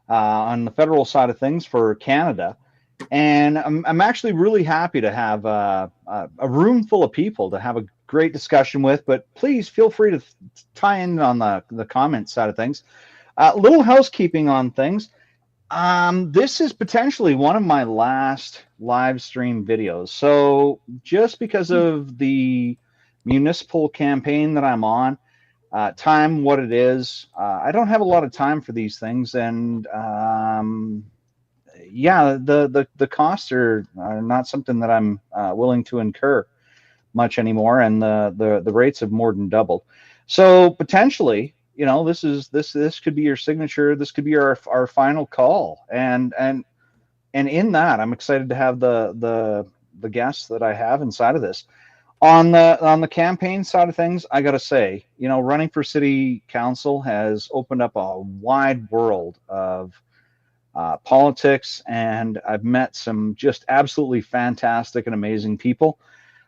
on the federal side of things for Canada. And I'm actually really happy to have a room full of people to have a great discussion with. But please feel free to tie in on the comment side of things. Little housekeeping on things. This is potentially one of my last live stream videos. So just because of the municipal campaign that I'm on, time what it is, I don't have a lot of time for these things, and yeah, the costs are not something that I'm willing to incur much anymore, and the rates have more than doubled. So potentially, this could be your signature. This could be our final call, and in that, I'm excited to have the guests that I have inside of this. On the campaign side of things, I got to say, running for city council has opened up a wide world of politics, and I've met some just absolutely fantastic and amazing people.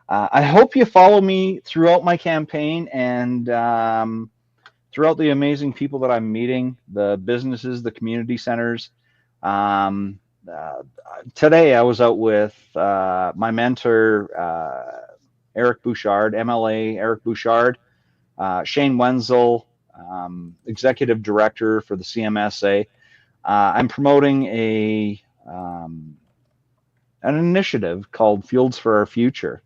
I hope you follow me throughout my campaign and throughout the amazing people that I'm meeting, the businesses, the community centers. Today I was out with my mentor, Eric Bouchard, MLA Eric Bouchard, Shane Wenzel, executive director for the CMSA. I'm promoting an initiative called Fields for Our Future,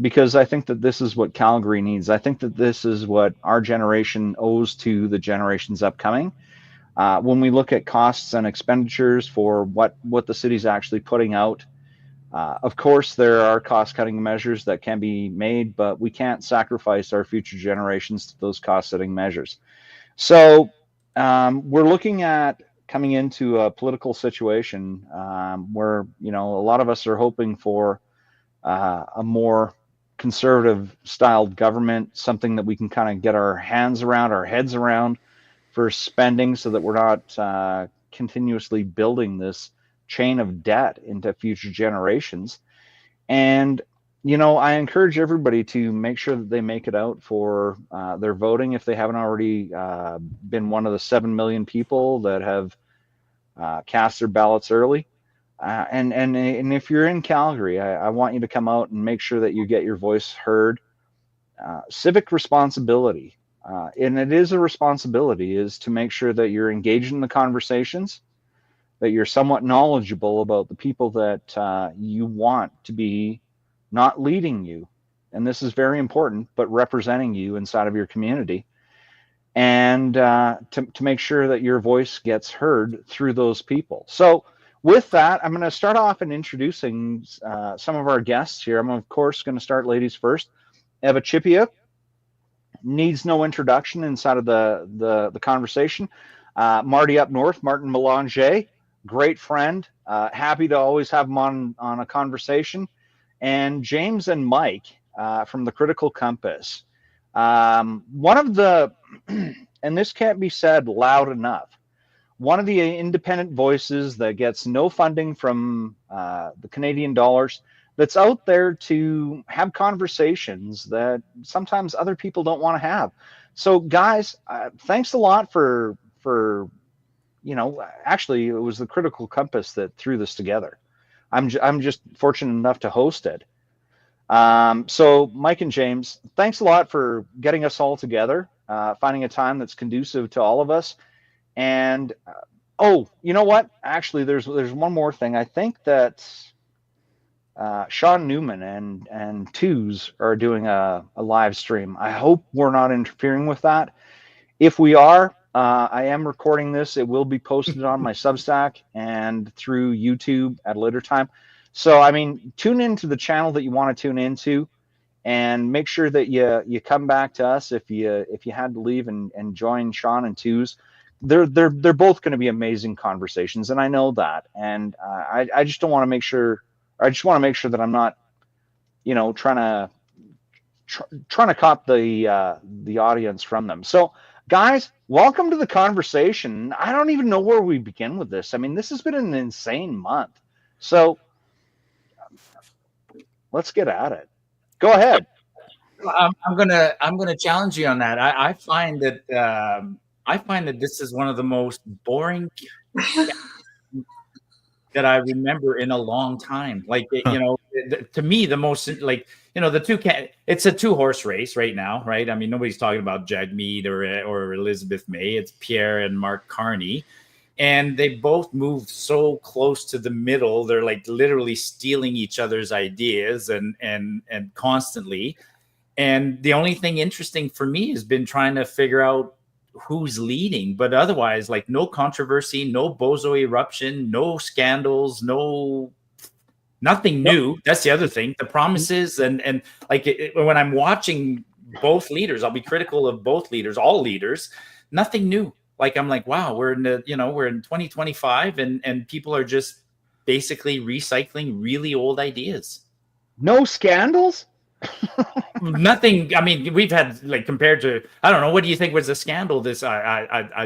because I think that this is what Calgary needs. I think that this is what our generation owes to the generations upcoming. When we look at costs and expenditures for what the city's actually putting out, of course, there are cost-cutting measures that can be made, but we can't sacrifice our future generations to those cost-setting measures. So we're looking at coming into a political situation where, a lot of us are hoping for a more conservative styled government, something that we can kind of get our hands around, our heads around for spending, so that we're not continuously building this chain of debt into future generations. And I encourage everybody to make sure that they make it out for their voting if they haven't already been one of the 7 million people that have cast their ballots early. And if you're in Calgary, I want you to come out and make sure that you get your voice heard. Civic responsibility, and it is a responsibility, is to make sure that you're engaged in the conversations, that you're somewhat knowledgeable about the people that you want to be not leading you, and this is very important, but representing you inside of your community, and to make sure that your voice gets heard through those people. So with that, I'm going to start off in introducing some of our guests here. I'm, of course, going to start ladies first. Eva Chipiuk needs no introduction inside of the conversation. Martyupnorth, Martin Melanger, great friend. Happy to always have him on a conversation. And James and Mike from the Critical Compass. One of the, and this can't be said loud enough, one of the independent voices that gets no funding from the Canadian dollars, that's out there to have conversations that sometimes other people don't want to have. So guys, thanks a lot for actually it was the Critical Compass that threw this together. I'm just fortunate enough to host it. So Mike and James, thanks a lot for getting us all together, finding a time that's conducive to all of us. And oh, you know what? Actually, there's one more thing. I think that Sean Newman and Twos are doing a live stream. I hope we're not interfering with that. If we are, I am recording this. It will be posted on my Substack and through YouTube at a later time. So, I mean, tune into the channel that you want to tune into, and make sure that you come back to us if you had to leave and join Sean and Twos. They're both going to be amazing conversations, and I know that. And I just don't want to make sure. I just want to make sure that I'm not, trying to cop the audience from them. So, guys, welcome to the conversation. I don't even know where we begin with this. I mean, this has been an insane month. So let's get at it. Go ahead. I'm gonna challenge you on that. I find that I find that this is one of the most boring that I remember in a long time. Like, to me, the most, like, it's a 2-horse race right now, right? I mean, nobody's talking about Jagmeet or Elizabeth May. It's Pierre and Mark Carney. And they both move so close to the middle. They're like literally stealing each other's ideas and constantly. And the only thing interesting for me has been trying to figure out who's leading, but otherwise, like, no controversy, no bozo eruption, no scandals, nothing new. That's the other thing. The promises and like when I'm watching both leaders, I'll be critical of both leaders, all leaders. Nothing new. Like, I'm like, wow, we're in 2025, and people are just basically recycling really old ideas. No scandals? Nothing. I mean, we've had, like, compared to, I don't know, what do you think was a scandal? I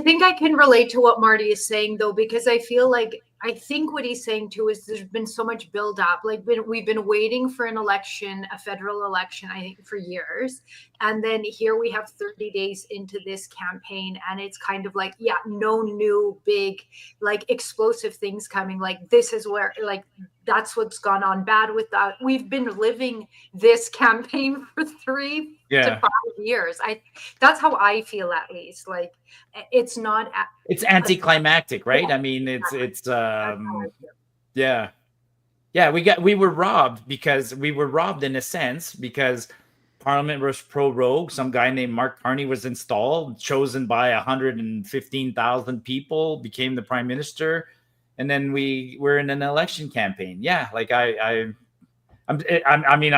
think I can relate to what Marty is saying, though, because I feel like, I think what he's saying too is there's been so much build up. Like, we've been waiting for an election, a federal election, I think, for years. And then here we have 30 days into this campaign, and it's kind of like, yeah, no new big, like, explosive things coming. Like, this is where, like, that's what's gone on bad with that. We've been living this campaign for 3 to 5 years. That's how I feel, at least. Like, it's not. It's anticlimactic, right? Yeah. I mean, it's yeah. We were robbed in a sense, because Parliament was pro-rogue. Some guy named Mark Carney was installed, chosen by 115,000 people, became the prime minister. And then we were in an election campaign. Yeah, like I'm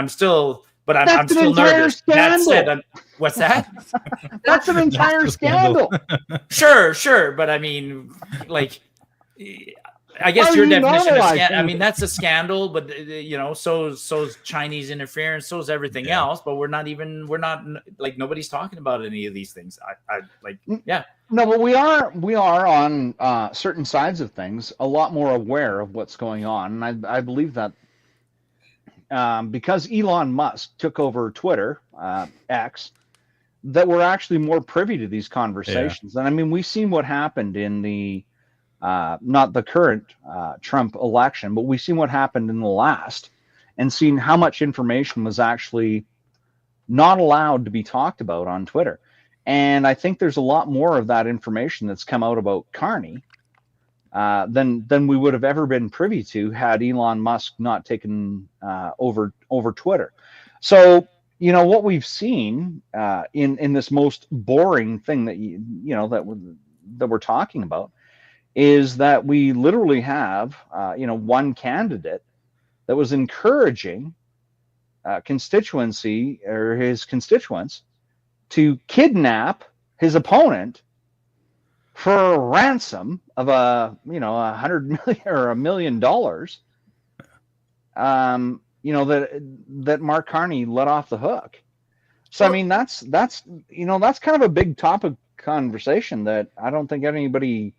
still nervous. That said, what's that? That's an entire scandal. Sure, but I mean, like, I guess your definition of scandal. I mean, that's a scandal, but so's Chinese interference, so's everything else. But we're not like, nobody's talking about any of these things. No, but we are on certain sides of things a lot more aware of what's going on, and I believe that because Elon Musk took over Twitter, X, that we're actually more privy to these conversations. Yeah. And I mean, we've seen what happened in the not the current Trump election, but we've seen what happened in the last, and seen how much information was actually not allowed to be talked about on Twitter. And I think there's a lot more of that information that's come out about Carney than we would have ever been privy to had Elon Musk not taken over Twitter. So, what we've seen in this most boring thing that we're talking about is that we literally have one candidate that was encouraging constituency or his constituents to kidnap his opponent for a ransom of $100 million or $1 million. That Mark Carney let off the hook. So I mean, that's kind of a big topic conversation that I don't think anybody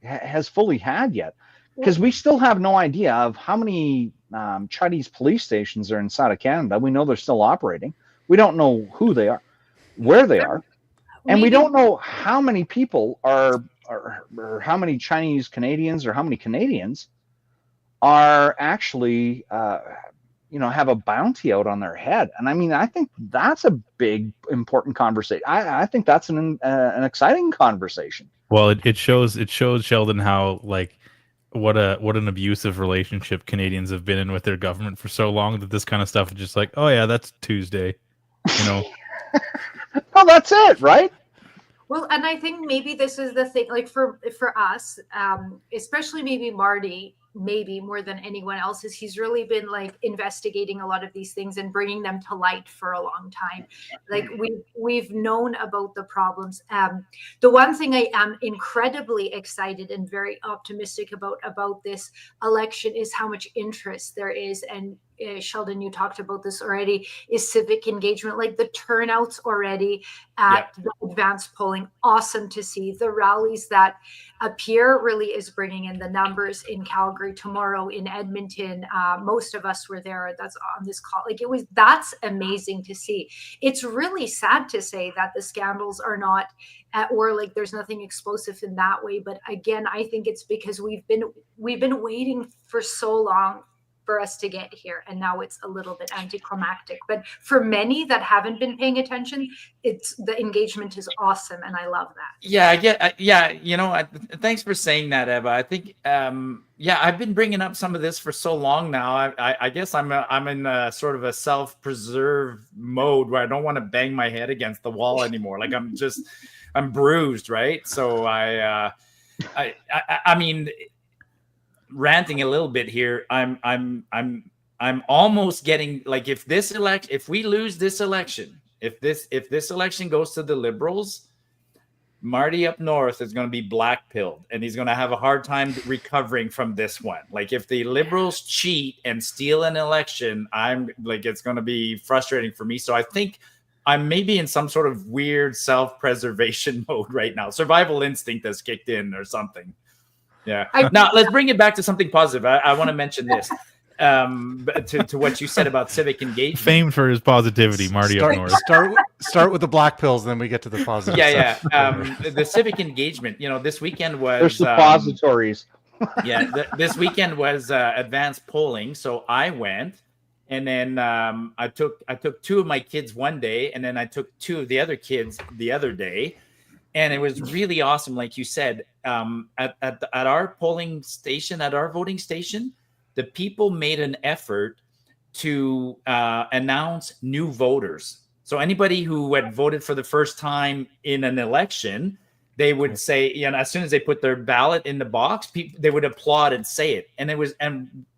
has fully had yet, because we still have no idea of how many Chinese police stations are inside of Canada. We know they're still operating. We don't know who they are, where they are, and we don't know how many people are, or how many Chinese Canadians, or how many Canadians are actually have a bounty out on their head. And I mean, I think that's a big, important conversation. I think that's an exciting conversation. Well, it shows Sheldon how, like, what an abusive relationship Canadians have been in with their government for so long, that this kind of stuff is just like, oh yeah, that's Tuesday, Well, that's it, right? Well, and I think maybe this is the thing, like, for us, especially maybe Marty, maybe more than anyone else, is he's really been, like, investigating a lot of these things and bringing them to light for a long time. Like, we've known about the problems. The one thing I am incredibly excited and very optimistic about this election is how much interest there is, and Sheldon, you talked about this already, is civic engagement. Like the turnouts already at the advanced polling, awesome to see. The rallies that appear really is bringing in the numbers in Calgary tomorrow, in Edmonton. Most of us were there. That's on this call. Like that's amazing to see. It's really sad to say that the scandals are not or like there's nothing explosive in that way. But again, I think it's because we've been waiting for so long for us to get here, and now it's a little bit anticlimactic. But for many that haven't been paying attention, the engagement is awesome, and I love that. Yeah, yeah. You know, thanks for saying that, Eva. I think, I've been bringing up some of this for so long now. I guess I'm in a sort of a self-preserve mode where I don't want to bang my head against the wall anymore. Like I'm bruised, right? So I mean, ranting a little bit here, I'm almost getting like, if we lose this election, if this election goes to the Liberals, Martyupnorth is going to be black-pilled, and he's going to have a hard time recovering from this one. Like, if the Liberals cheat and steal an election, I'm like, it's going to be frustrating for me. So I think I'm maybe in some sort of weird self-preservation mode right now. Survival instinct has kicked in or something. Yeah. Now let's bring it back to something positive. I want to mention this to what you said about civic engagement. Famed for his positivity, Martyupnorth. Start with the black pills, then we get to the positive. Yeah. The civic engagement. You know, this weekend was there's suppositories. This weekend was advanced polling, so I went, and then I took two of my kids one day, and then I took two of the other kids the other day. And it was really awesome, like you said, at our polling station, at our voting station, the people made an effort to announce new voters. So anybody who had voted for the first time in an election, they would say, you know, as soon as they put their ballot in the box, they would applaud and say it. And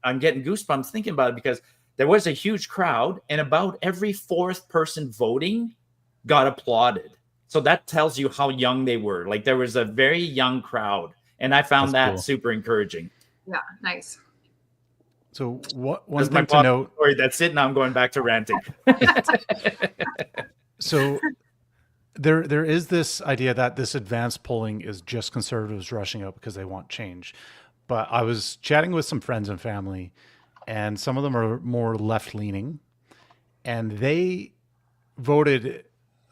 I'm getting goosebumps thinking about it, because there was a huge crowd, and about every fourth person voting got applauded. So that tells you how young they were. Like, there was a very young crowd, and I found that cool. Super encouraging. Yeah, nice. So one thing to note. Sorry, that's it. Now I'm going back to ranting. So there is this idea that this advanced polling is just conservatives rushing out because they want change. But I was chatting with some friends and family, and some of them are more left-leaning, and they voted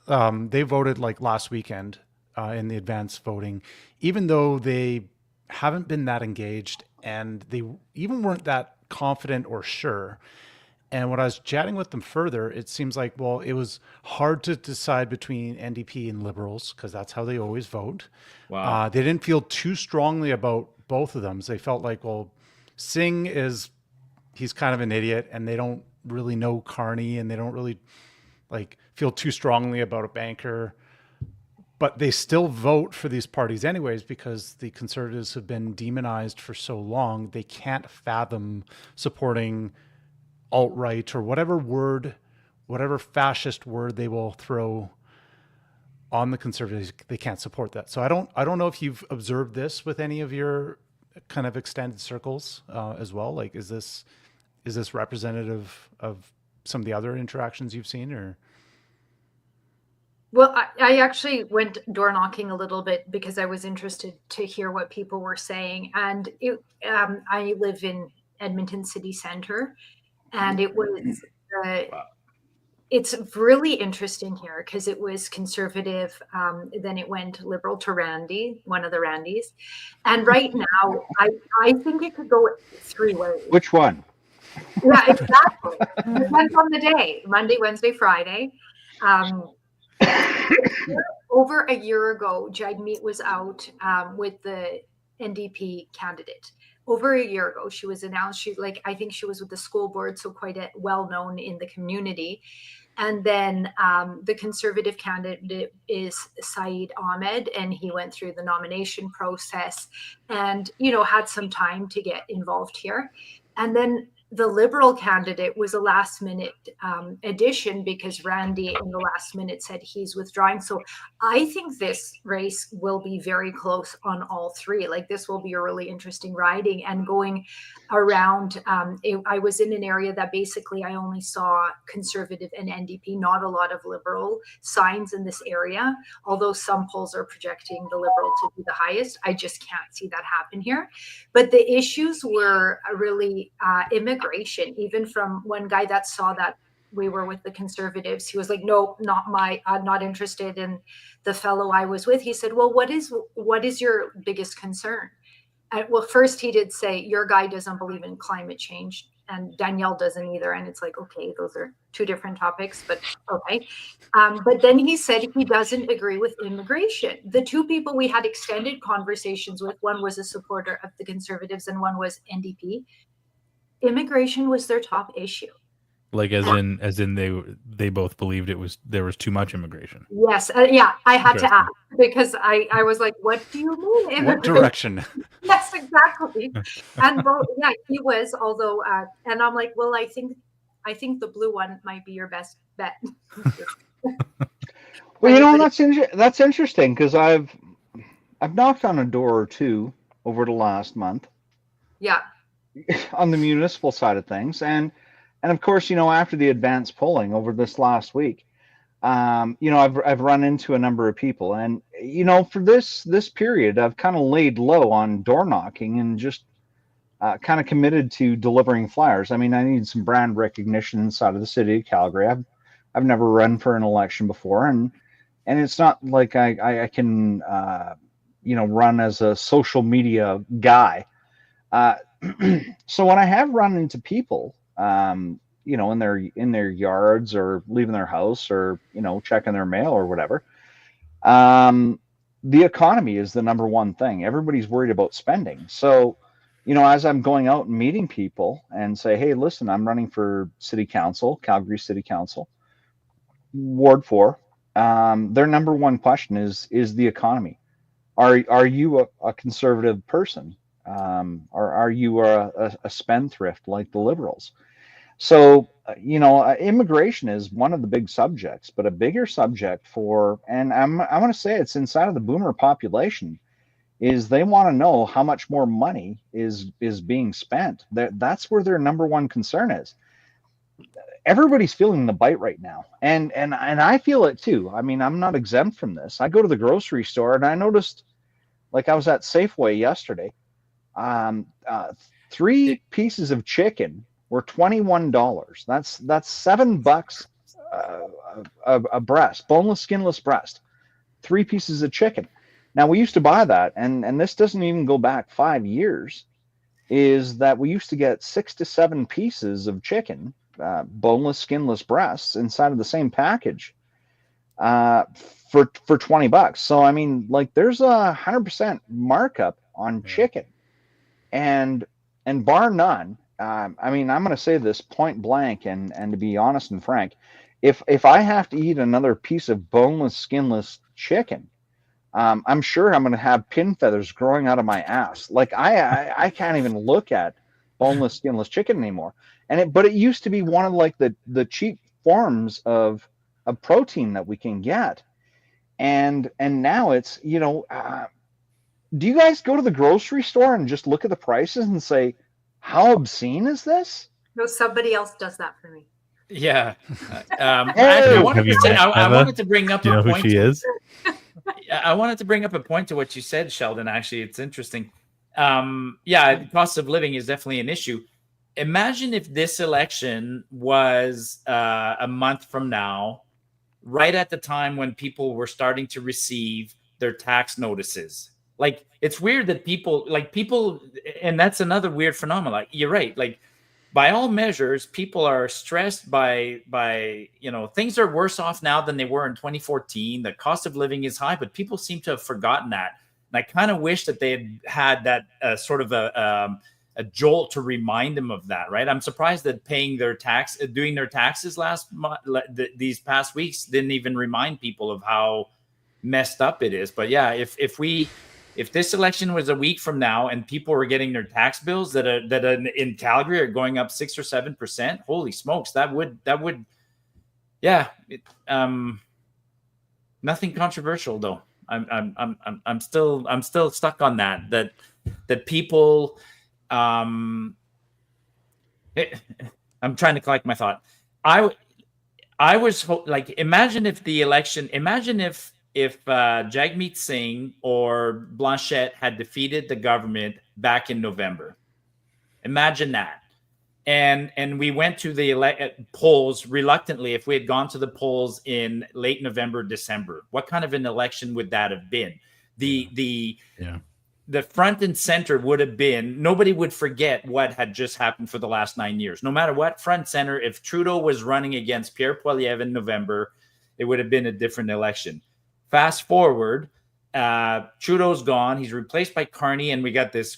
like last weekend in the advanced voting, even though they haven't been that engaged, and they even weren't that confident or sure. And when I was chatting with them further, it seems like, well, it was hard to decide between NDP and Liberals, because that's how they always vote. Wow. They didn't feel too strongly about both of them. So they felt like, well, Singh he's kind of an idiot, and they don't really know Carney, and they don't really feel too strongly about a banker, but they still vote for these parties anyways, because the Conservatives have been demonized for so long. They can't fathom supporting alt-right or whatever fascist word they will throw on the Conservatives. They can't support that. So I don't know if you've observed this with any of your kind of extended circles as well. Like, is this representative of some of the other interactions you've seen, or? Well, I actually went door knocking a little bit because I was interested to hear what people were saying. And I live in Edmonton City Center, and it was it's really interesting here because it was conservative. Then it went Liberal to Randy, one of the Randys. And right now, I think it could go three ways. Which one? Yeah, exactly. Depends on the day. Monday, Wednesday, Friday. Over a year ago, Jagmeet was out with the NDP candidate. Over a year ago, she was announced. I think she was with the school board, so quite well known in the community. And then the Conservative candidate is Saeed Ahmed, and he went through the nomination process and, had some time to get involved here. And then the Liberal candidate was a last minute addition because Randy in the last minute said he's withdrawing. So I think this race will be very close on all three. Like this will be a really interesting riding and going around. I was in an area that basically I only saw Conservative and NDP, not a lot of Liberal signs in this area, although some polls are projecting the Liberal to be the highest. I just can't see that happen here. But the issues were really immigration. Even from one guy that saw that we were with the Conservatives, he was like, no, I'm not interested in the fellow I was with. He said, well, what is your biggest concern? Well, first he did say, your guy doesn't believe in climate change and Danielle doesn't either. And it's like, okay, those are two different topics, but okay. But then he said he doesn't agree with immigration. The two people we had extended conversations with, one was a supporter of the Conservatives and one was NDP. Immigration was their top issue. Like as in they both believed there was too much immigration. Yes, yeah, I had to ask because I was like, what do you mean? What direction? Yes, exactly. And both, yeah, he was. Although, and I'm like, well, I think the blue one might be your best bet. Well, you know, that's interesting because I've knocked on a door or two over the last month. Yeah. On the municipal side of things, and of course, you know, after the advanced polling over this last week, you know, I've run into a number of people, and you know, for this period, I've kind of laid low on door knocking and just kind of committed to delivering flyers. I mean, I need some brand recognition inside of the city of Calgary. I've never run for an election before, and it's not like I can you know, run as a social media guy. So when I have run into people, you know, in their yards or leaving their house or, you know, checking their mail or whatever, the economy is the number one thing. Everybody's worried about spending. So, you know, as I'm going out and meeting people and say, hey, listen, I'm running for city council, Calgary City Council, Ward 4. Their number one question is the economy. Are you a conservative person? Or are you a spendthrift like the Liberals? So, you know, immigration is one of the big subjects, but a bigger subject and I want to say it's inside of the boomer population, is they want to know how much more money is being spent. That's where their number one concern is. Everybody's feeling the bite right now, and I feel it too. I mean, I'm not exempt from this. I go to the grocery store and I noticed, like I was at Safeway yesterday, 3 pieces of chicken were $21. That's $7 a breast, boneless, skinless breast. 3 pieces of chicken. Now we used to buy that, and this doesn't even go back 5 years. Is that we used to get 6 to 7 pieces of chicken, boneless, skinless breasts inside of the same package, for $20. So I mean, like, there's 100% markup on chicken. And bar none, I mean, I'm going to say this point blank, and to be honest and frank, if I have to eat another piece of boneless, skinless chicken, I'm sure I'm going to have pin feathers growing out of my ass. Like I can't even look at boneless, skinless chicken anymore. But it used to be one of like the cheap forms of protein that we can get, and now it's, you know. Do you guys go to the grocery store and just look at the prices and say, how obscene is this? No, somebody else does that for me. Yeah. Hey, I wanted to bring up Do you know a who point. she is? I wanted to bring up a point to what you said, Sheldon. Actually, it's interesting. Yeah, cost of living is definitely an issue. Imagine if this election was a month from now, right at the time when people were starting to receive their tax notices. Like, it's weird that people, and that's another weird phenomenon. Like, you're right. Like, by all measures, people are stressed by, you know, things are worse off now than they were in 2014. The cost of living is high, but people seem to have forgotten that. And I kind of wish that they had that sort of a jolt to remind them of that, right? I'm surprised that doing their taxes last month, these past weeks, didn't even remind people of how messed up it is. But yeah, if if this election was a week from now and people were getting their tax bills that in Calgary are going up 6 or 7%, holy smokes, that would yeah. Nothing controversial though. I'm still stuck on that people. I'm trying to collect my thought. I was like, imagine if Jagmeet Singh or Blanchette had defeated the government back in November. Imagine that. And we went to the polls reluctantly. If we had gone to the polls in late November, December, what kind of an election would that have been? The front and center would have been, nobody would forget what had just happened for the last 9 years. No matter what, front center, if Trudeau was running against Pierre Poilievre in November, it would have been a different election. Fast forward, Trudeau's gone. He's replaced by Carney, and we got this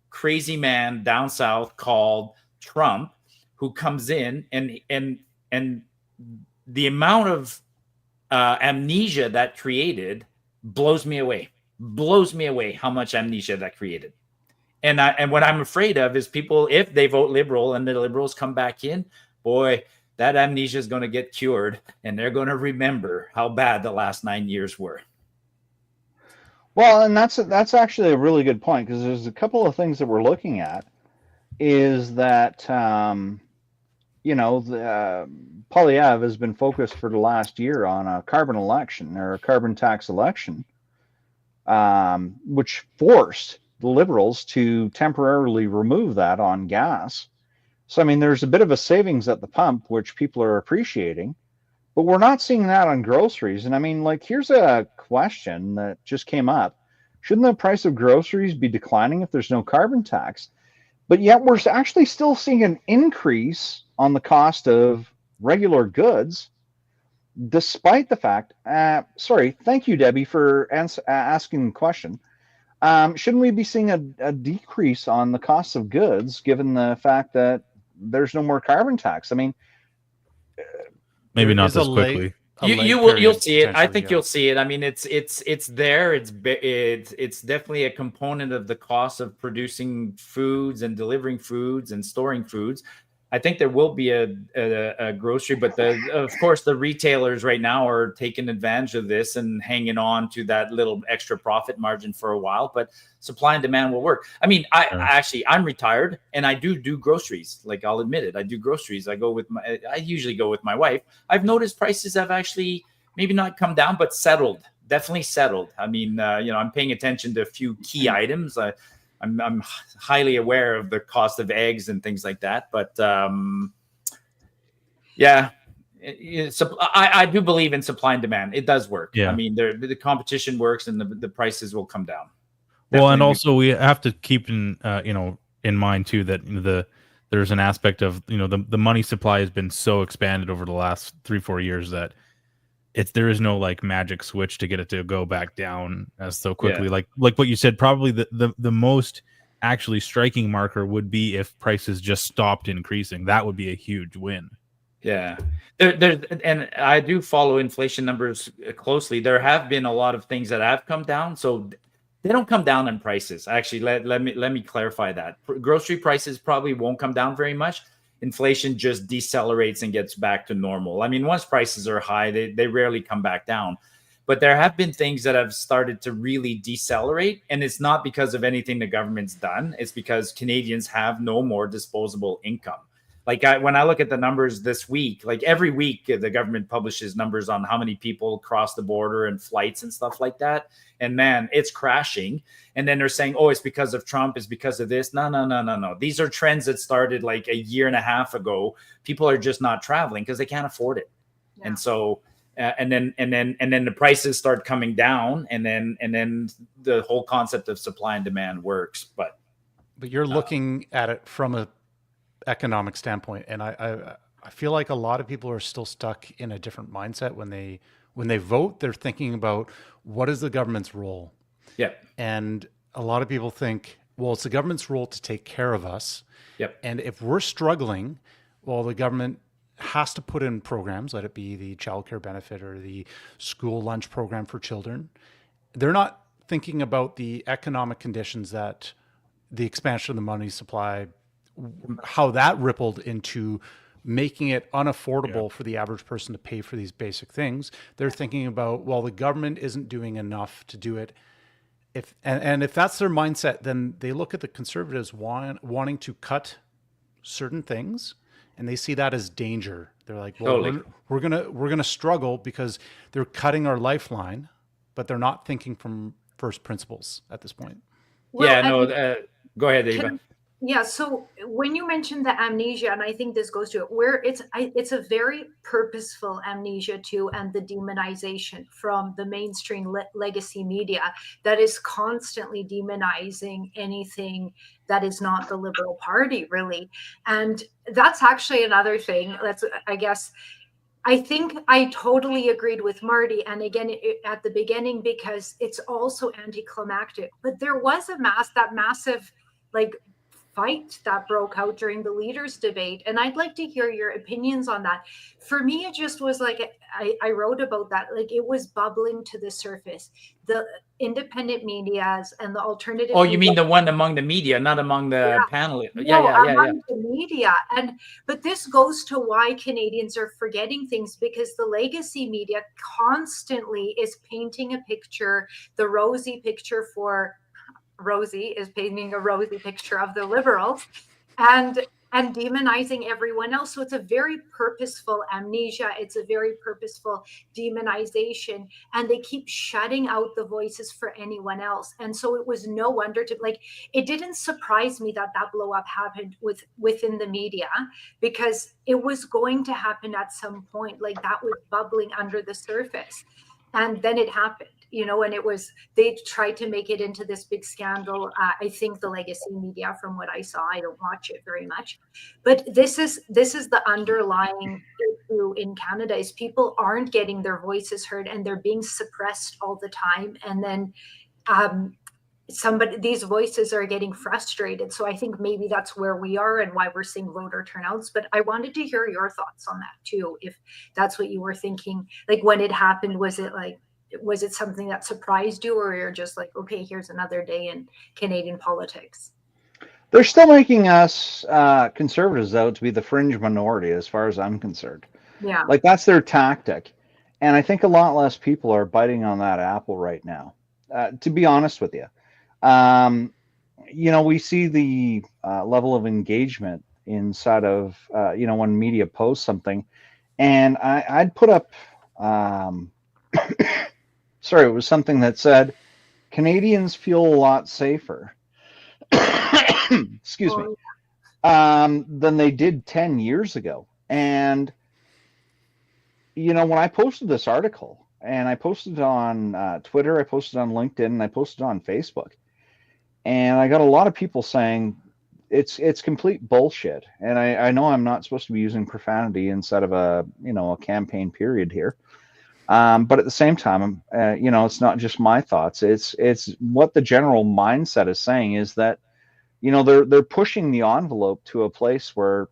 crazy man down south called Trump, who comes in, and the amount of amnesia that created blows me away how much amnesia that created. And what I'm afraid of is people, if they vote Liberal and the Liberals come back in, boy, that amnesia is going to get cured, and they're going to remember how bad the last 9 years were. Well, and that's actually a really good point, because there's a couple of things that we're looking at. Is that Poilievre has been focused for the last year on a carbon election, or a carbon tax election, which forced the Liberals to temporarily remove that on gas. So, I mean, there's a bit of a savings at the pump, which people are appreciating, but we're not seeing that on groceries. And I mean, like, here's a question that just came up. Shouldn't the price of groceries be declining if there's no carbon tax? But yet we're actually still seeing an increase on the cost of regular goods, despite the fact, thank you, Debbie, for asking the question. Shouldn't we be seeing a decrease on the cost of goods, given the fact that there's no more carbon tax? I mean, maybe not this quickly. You'll see it. I think you'll see it. I mean, it's there. It's definitely a component of the cost of producing foods and delivering foods and storing foods. I think there will be a grocery, but of course the retailers right now are taking advantage of this and hanging on to that little extra profit margin for a while. But supply and demand will work. I mean, I'm retired and I do groceries. Like, I'll admit it, I do groceries. I usually go with my wife. I've noticed prices have actually maybe not come down, but definitely settled. I mean, I'm paying attention to a few key items. I'm highly aware of the cost of eggs and things like that, but I do believe in supply and demand. It does work. Yeah. I mean, the competition works, and the prices will come down. Well, and also we have to keep in mind too that there's an aspect of the money supply has been so expanded over the last 3-4 years that there is no like magic switch to get it to go back down as so quickly. Yeah. Like what you said, probably the most actually striking marker would be if prices just stopped increasing. That would be a huge win. Yeah. And I do follow inflation numbers closely. There have been a lot of things that have come down. So they don't come down in prices. Actually, let me clarify that. Grocery prices probably won't come down very much. Inflation just decelerates and gets back to normal. I mean, once prices are high, they rarely come back down. But there have been things that have started to really decelerate, and it's not because of anything the government's done. It's because Canadians have no more disposable income. Like when I look at the numbers this week, like every week the government publishes numbers on how many people cross the border and flights and stuff like that. And man, it's crashing. And then they're saying, oh, it's because of Trump, it's because of this. No. These are trends that started like a year and a half ago. People are just not traveling because they can't afford it. Yeah. And so and then the prices start coming down, and then the whole concept of supply and demand works. But you're looking at it from a economic standpoint, and I feel like a lot of people are still stuck in a different mindset when they vote. They're thinking about what is the government's role. Yeah. And a lot of people think, well, it's the government's role to take care of us. Yep. And if we're struggling, well, the government has to put in programs, let it be the childcare benefit or the school lunch program for children. They're not thinking about the economic conditions that the expansion of the money supply, how that rippled into making it unaffordable for the average person to pay for these basic things. They're thinking about, well, the government isn't doing enough to do it. If that's their mindset, then they look at the Conservatives wanting to cut certain things, and they see that as danger. They're like, well, Totally. we're gonna struggle because they're cutting our lifeline, but they're not thinking from first principles at this point. Well, Yeah, no, go ahead, Eva. Yeah, so when you mentioned the amnesia, and I think this goes to it, where it's a very purposeful amnesia too, and the demonization from the mainstream legacy media that is constantly demonizing anything that is not the Liberal Party, really. And that's actually another thing. I think I totally agreed with Marty, and again at the beginning, because it's also anticlimactic. But there was that massive fight that broke out during the leaders' debate, and I'd like to hear your opinions on that. For me, it just was I wrote about that, it was bubbling to the surface. The independent medias and the alternative. Oh, you mean the one among the media, not among the panelists? Yeah. The media, but this goes to why Canadians are forgetting things, because the legacy media constantly is painting a picture, the rosy picture for. Rosie is painting a rosy picture of the Liberals and demonizing everyone else. So it's a very purposeful amnesia. It's a very purposeful demonization, and they keep shutting out the voices for anyone else. And so it was no wonder it didn't surprise me that blow up happened within the media, because it was going to happen at some point. That was bubbling under the surface. And then it happened, and they tried to make it into this big scandal. I think the legacy media, from what I saw, I don't watch it very much, but this is the underlying issue in Canada, is people aren't getting their voices heard, and they're being suppressed all the time. And then these voices are getting frustrated. So I think maybe that's where we are and why we're seeing voter turnouts. But I wanted to hear your thoughts on that too, if that's what you were thinking. When it happened, was it something that surprised you, or you're just okay, here's another day in Canadian politics? They're still making us Conservatives out to be the fringe minority, as far as I'm concerned. Yeah. That's their tactic. And I think a lot less people are biting on that apple right now, to be honest with you. We see the level of engagement inside of, when media posts something, and I'd put up, sorry, it was something that said, Canadians feel a lot safer, excuse me, than they did 10 years ago. And, when I posted this article, and I posted it on Twitter, I posted it on LinkedIn, and I posted it on Facebook, and I got a lot of people saying it's complete bullshit. And I know I'm not supposed to be using profanity inside of a campaign period here. But at the same time, it's not just my thoughts. It's what the general mindset is saying, is that, they're pushing the envelope to a place where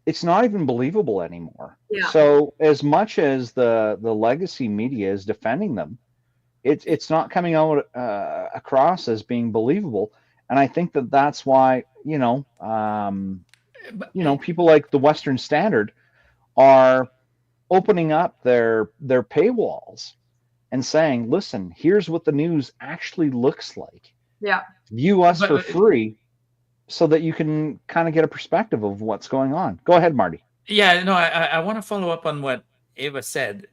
it's not even believable anymore. Yeah. So as much as the legacy media is defending them, it's not coming out across as being believable. And I think that's why, people like the Western Standard are opening up their paywalls and saying, listen, here's what the news actually looks like. Yeah. View us for free, so that you can kind of get a perspective of what's going on. Go ahead, Marty. Yeah, no, I want to follow up on what Eva said.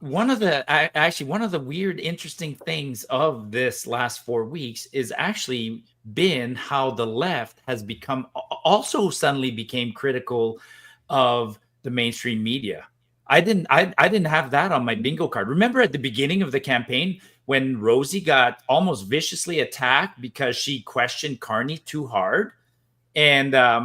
One of the weird, interesting things of this last 4 weeks is actually been how the left has also suddenly became critical of the mainstream media. I didn't have that on my bingo card. Remember at the beginning of the campaign when Rosie got almost viciously attacked because she questioned Carney too hard, and I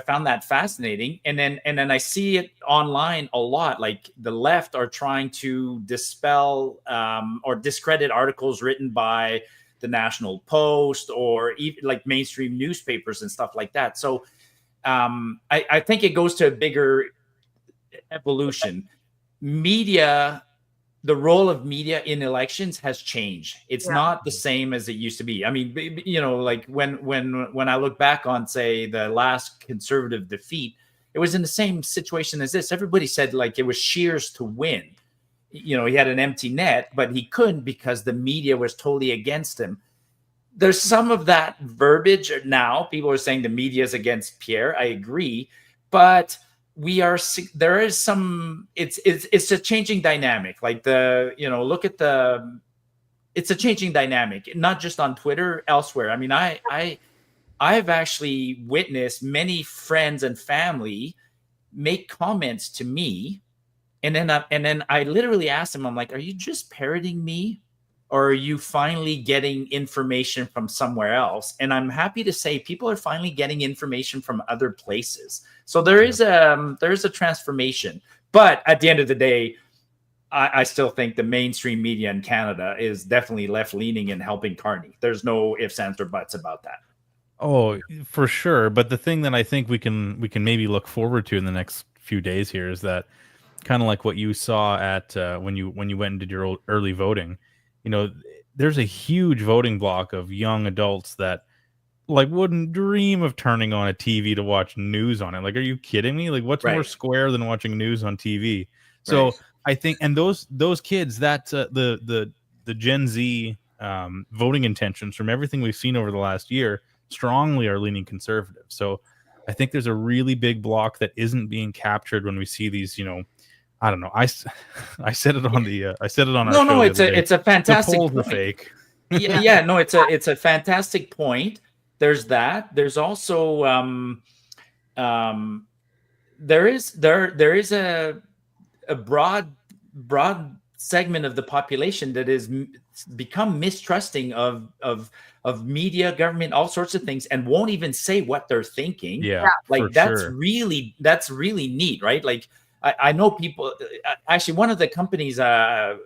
found that fascinating. And then I see it online a lot. The left are trying to dispel or discredit articles written by the National Post or even mainstream newspapers and stuff like that. So I think it goes to a bigger evolution. Media the role of media in elections has changed. It's not the same as it used to be. I mean, you know, like when I look back on, say, the last Conservative defeat, it was in the same situation as this. Everybody said like it was Scheer's to win. You know, he had an empty net, but he couldn't because the media was totally against him. There's some of that verbiage now. People are saying the media is against Pierre. I agree, but there is some, it's a changing dynamic. Like it's a changing dynamic, not just on Twitter, elsewhere. I mean, I've actually witnessed many friends and family make comments to me. And then I literally asked them, I'm like, are you just parroting me? Or are you finally getting information from somewhere else? And I'm happy to say people are finally getting information from other places. So there is a transformation. But at the end of the day, I still think the mainstream media in Canada is definitely left-leaning and helping Carney. There's no ifs, ands, or buts about that. Oh, for sure. But the thing that I think we can maybe look forward to in the next few days here is that kind of like what you saw at when you went and did your early voting. You know, there's a huge voting block of young adults that like wouldn't dream of turning on a TV to watch news on it. Like, are you kidding me? Like, what's more square than watching news on TV? So I think, and those kids, that the Gen Z voting intentions from everything we've seen over the last year strongly are leaning conservative. So I think there's a really big block that isn't being captured when we see these, you know, I don't know. I said it on the I said it on our show. No, it's a fantastic. The polls are fake. No, it's a fantastic point. There's that. There's also there is a broad segment of the population that is become mistrusting of media, government, all sorts of things, and won't even say what they're thinking. Like that's really neat, right? Like I know people. Actually, one of the companies or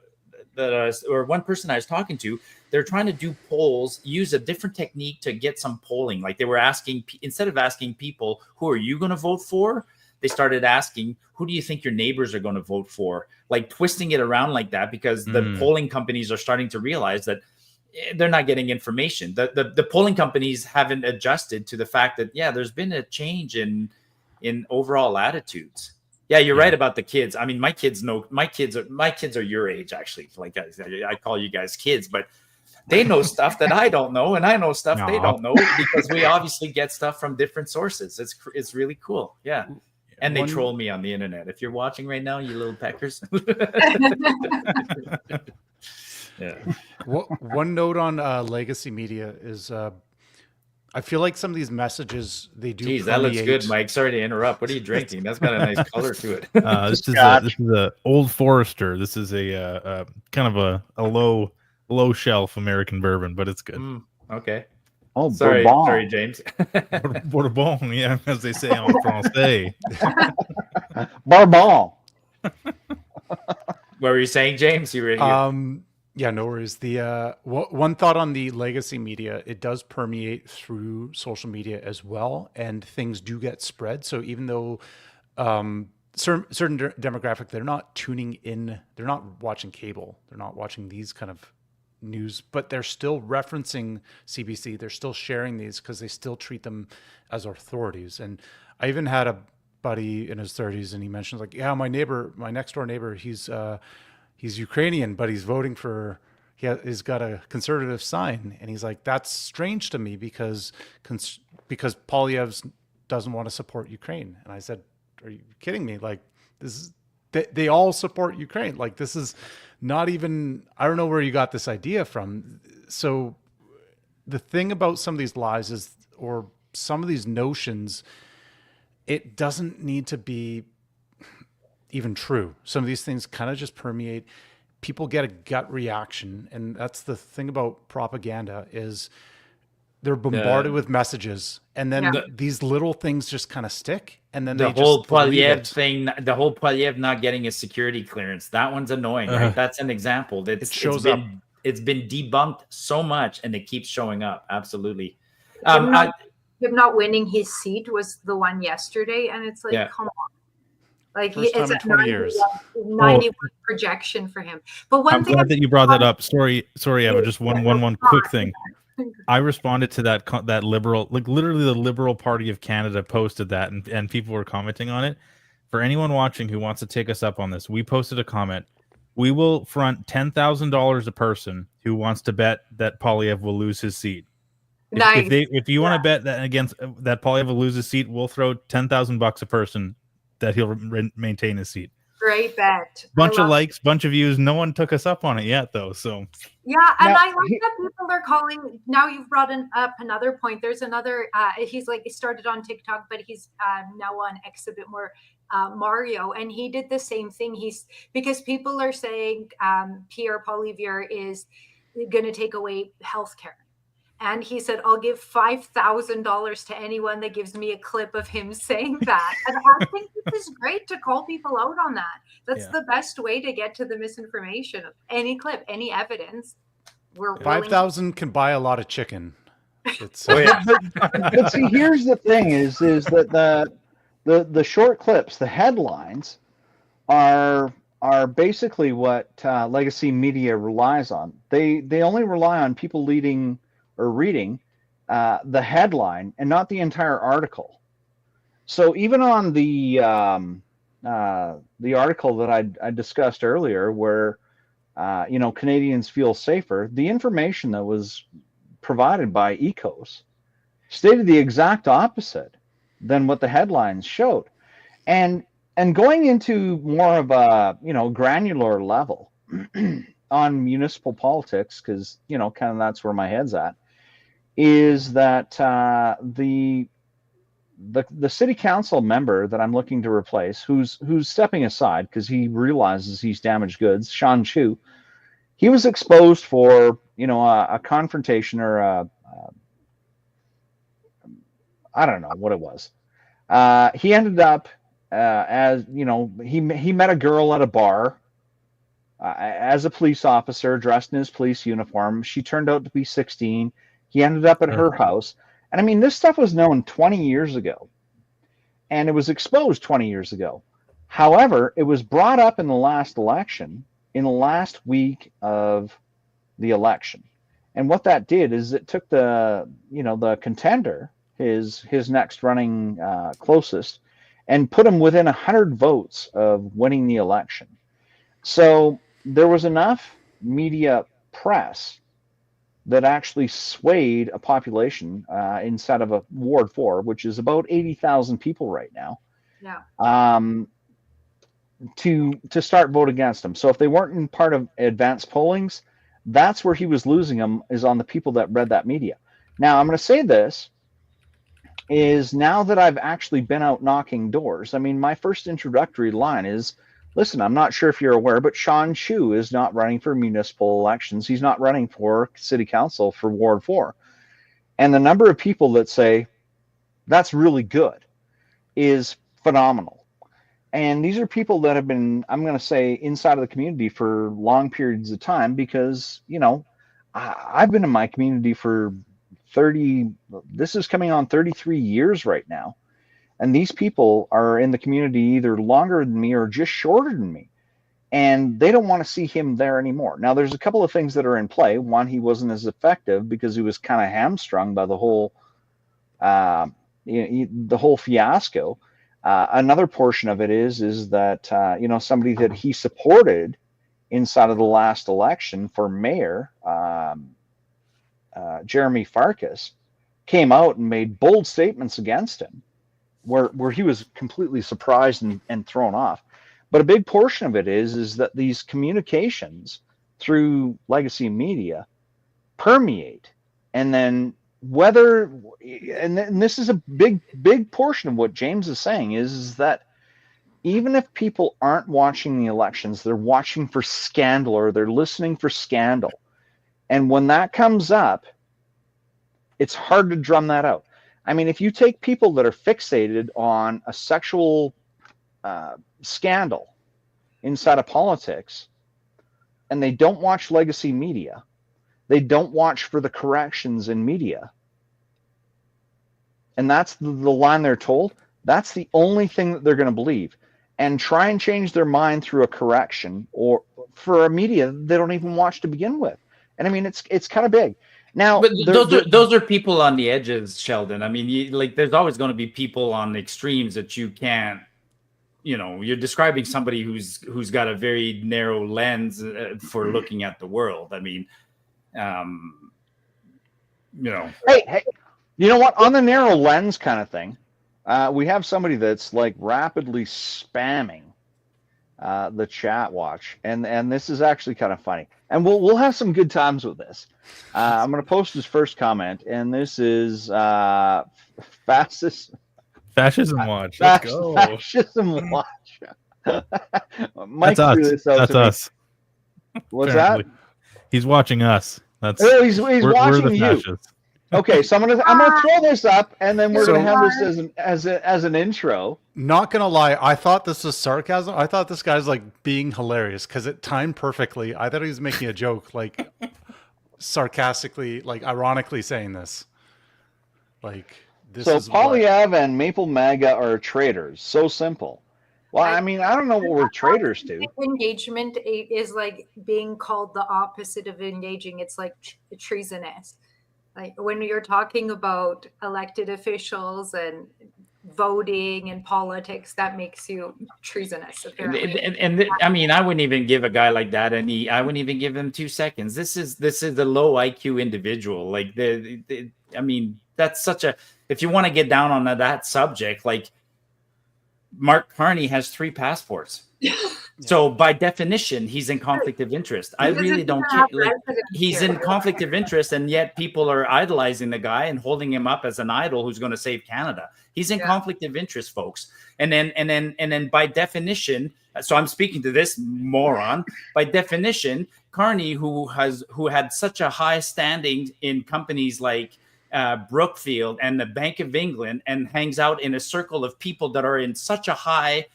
one person I was talking to, they're trying to do polls, use a different technique to get some polling. Like they were asking, instead of asking people, who are you going to vote for? They started asking, who do you think your neighbors are going to vote for? Like twisting it around like that, because the polling companies are starting to realize that they're not getting information. The polling companies haven't adjusted to the fact that, there's been a change in overall attitudes. Yeah, you're right about the kids. I mean, my kids are your age, actually. Like I call you guys kids, but they know stuff that I don't know, and I know stuff they don't know, because we obviously get stuff from different sources. It's really cool. Yeah. And they troll me on the internet. If you're watching right now, you little peckers. One note on legacy media is I feel like some of these messages they do. Geez, that looks good, Mike. Sorry to interrupt. What are you drinking? That's got a nice color to it. This is a Old Forester. This is a kind of a low shelf American bourbon, but it's good. Okay. Oh, sorry, James. Bourbon, yeah, as they say en français. Bourbon. What were you saying, James? You were yeah, no worries. The one thought on the legacy media, it does permeate through social media as well, and things do get spread. So even though certain demographic, they're not tuning in, they're not watching cable, they're not watching these kind of news, but they're still referencing CBC. They're still sharing these because they still treat them as authorities. And I even had a buddy in his 30s, and he mentions like, yeah, my next door neighbor, he's Ukrainian, but he's voting for, he's got a conservative sign. And he's like, that's strange to me because Poilievre doesn't want to support Ukraine. And I said, are you kidding me? Like, this is, they all support Ukraine. Like, this is not even, I don't know where you got this idea from. So the thing about some of these lies is, or some of these notions, it doesn't need to be even true. Some of these things kind of just permeate. People get a gut reaction, and that's the thing about propaganda, is they're bombarded with messages, and then these little things just kind of stick, and then the whole Poilievre thing, the whole Poilievre not getting a security clearance, that one's annoying, right? That's an example. It shows up. It's been debunked so much, and it keeps showing up. Absolutely. Him not winning his seat was the one yesterday, and it's like, come on. Like First time it's in a 20 years. 91 projection for him. But one I'm thing glad that you brought that up. Sorry, Eva. Just one quick thing. I responded to that liberal, like literally the Liberal Party of Canada posted that, and people were commenting on it. For anyone watching who wants to take us up on this, we posted a comment. We will front $10,000 a person who wants to bet that Poilievre will lose his seat. nice. If you want to bet that against that Poilievre will lose his seat, we'll throw $10,000 a person that he'll maintain his seat. Great bet. Bunch of likes, bunch of views. No one took us up on it yet, though. So yeah, and Now, I like that people are calling. Now you've brought up another point. There's another. He's like he started on TikTok, but he's now on X a bit more. Mario, and he did the same thing. He's because people are saying Pierre Poilievre is going to take away healthcare. And he said, I'll give $5,000 to anyone that gives me a clip of him saying that. And I think this is great to call people out on that. That's the best way to get to the misinformation. Any clip, any evidence. We're 5,000 can buy a lot of chicken. It's but see, here's the thing: is that the short clips, the headlines, are basically what legacy media relies on. They only rely on people reading the headline and not the entire article. So even on the article that I discussed earlier, where Canadians feel safer, the information that was provided by Ecos stated the exact opposite than what the headlines showed. And going into more of a granular level on municipal politics, because kind of that's where my head's at, is that the city council member that I'm looking to replace, who's stepping aside because he realizes he's damaged goods, Sean Chu, he was exposed for a confrontation or I don't know what it was. He ended up as he met a girl at a bar as a police officer dressed in his police uniform. She turned out to be 16. He ended up at her house. And I mean, this stuff was known 20 years ago, and it was exposed 20 years ago. However, it was brought up in the last election, in the last week of the election. And what that did is it took the contender, his next running closest, and put him within 100 votes of winning the election. So there was enough media press that actually swayed a population inside of a Ward 4, which is about 80,000 people right now, to start voting against him. So if they weren't in part of advanced pollings, that's where he was losing them, is on the people that read that media. Now, I'm going to say this, is now that I've actually been out knocking doors, I mean, my first introductory line is, listen, I'm not sure if you're aware, but Sean Chu is not running for municipal elections. He's not running for city council for Ward 4. And the number of people that say, that's really good, is phenomenal. And these are people that have been, I'm going to say, inside of the community for long periods of time, because, I've been in my community for this is coming on 33 years right now. And these people are in the community either longer than me or just shorter than me. And they don't want to see him there anymore. Now, there's a couple of things that are in play. One, he wasn't as effective because he was kind of hamstrung by the whole fiasco. Another portion of it is that, somebody that he supported inside of the last election for mayor, Jeremy Farkas, came out and made bold statements against him, where he was completely surprised and thrown off. But a big portion of it is that these communications through legacy media permeate, and then and this is a big portion of what James is saying is that even if people aren't watching the elections, they're watching for scandal, or they're listening for scandal. And when that comes up, it's hard to drum that out. I mean, if you take people that are fixated on a sexual scandal inside of politics, and they don't watch legacy media, they don't watch for the corrections in media, and that's the line they're told, that's the only thing that they're going to believe. and try and change their mind through a correction, or for a media they don't even watch to begin with. And I mean, it's kind of big. Now, but those are people on the edges, Sheldon. I mean, like there's always going to be people on the extremes that you can't. You're describing somebody who's got a very narrow lens for looking at the world. I mean, Hey, you know what? On the narrow lens kind of thing, we have somebody that's like rapidly spamming the chat watch, and this is actually kind of funny, and we'll have some good times with this. I'm going to post his first comment, and this is fascism watch. Let's go. Fascism watch. Mike That's threw us. this out That's to me. us. What's Apparently. that? He's watching us. That's He's we're watching the you. fascists. Okay, so I'm gonna throw this up, and then we're gonna have this as an intro. Not gonna lie, I thought this was sarcasm. I thought this guy's like being hilarious because it timed perfectly. I thought he was making a joke, like sarcastically, like ironically saying this. Like this So is Polyev and Maple MAGA are traitors. So simple. Well, I mean, I don't know what we're traitors to. Engagement is like being called the opposite of engaging. It's like treasonous. Like when you're talking about elected officials and voting and politics, that makes you treasonous. Apparently. And I mean, I wouldn't even give a guy like that I wouldn't even give him 2 seconds. This is the low IQ individual. Like I mean, that's such a. If you want to get down on that subject, like Mark Carney has 3 passports. So by definition, he's in conflict of interest. I really don't care. Like, he's in conflict of interest, and yet people are idolizing the guy and holding him up as an idol who's going to save Canada. He's in conflict of interest, folks. And then by definition, so I'm speaking to this moron. By definition, Carney, who had such a high standing in companies like Brookfield and the Bank of England, and hangs out in a circle of people that are in such a high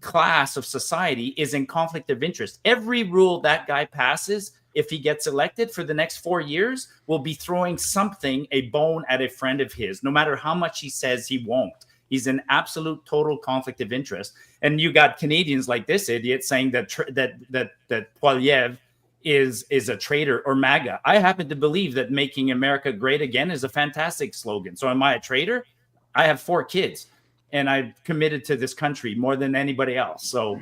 class of society, is in conflict of interest. Every rule that guy passes, if he gets elected for the next 4 years, will be throwing a bone at a friend of his, no matter how much he says he won't. He's in absolute total conflict of interest. And you got Canadians like this idiot saying that Poilievre is a traitor or MAGA. I happen to believe that making America great again is a fantastic slogan. So am I a traitor? I have 4 kids. And I've committed to this country more than anybody else. So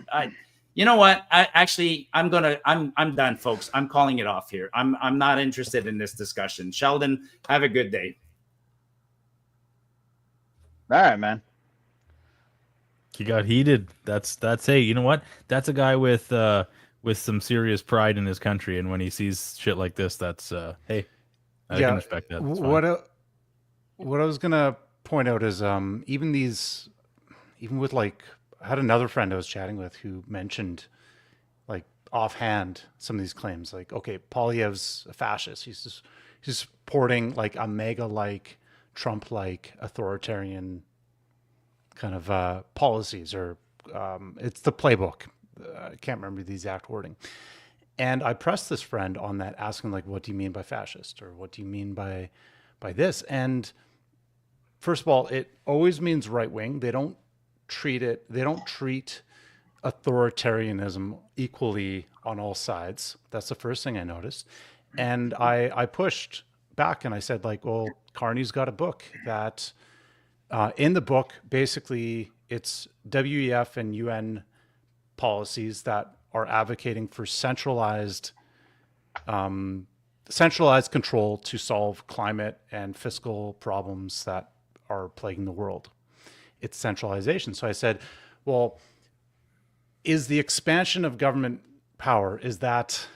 you know what? I'm done, folks. I'm calling it off here. I'm not interested in this discussion. Sheldon, have a good day. All right, man. He got heated. That's hey, you know what? That's a guy with some serious pride in his country, and when he sees shit like this, that's hey, I can respect that. What I was gonna point out is even with like, I had another friend I was chatting with who mentioned like offhand some of these claims, like, okay, Poilievre's a fascist. He's supporting like a MAGA-like, Trump-like authoritarian kind of policies, or it's the playbook. I can't remember the exact wording. And I pressed this friend on that, asking like, what do you mean by fascist, or what do you mean by this? And first of all, it always means right wing. They don't treat authoritarianism equally on all sides. That's the first thing I noticed. And I pushed back and I said, like, well, Carney's got a book that in the book, basically it's WEF and UN policies that are advocating for centralized control to solve climate and fiscal problems that are plaguing the world. It's centralization. So I said, well, is the expansion of government power, isn't that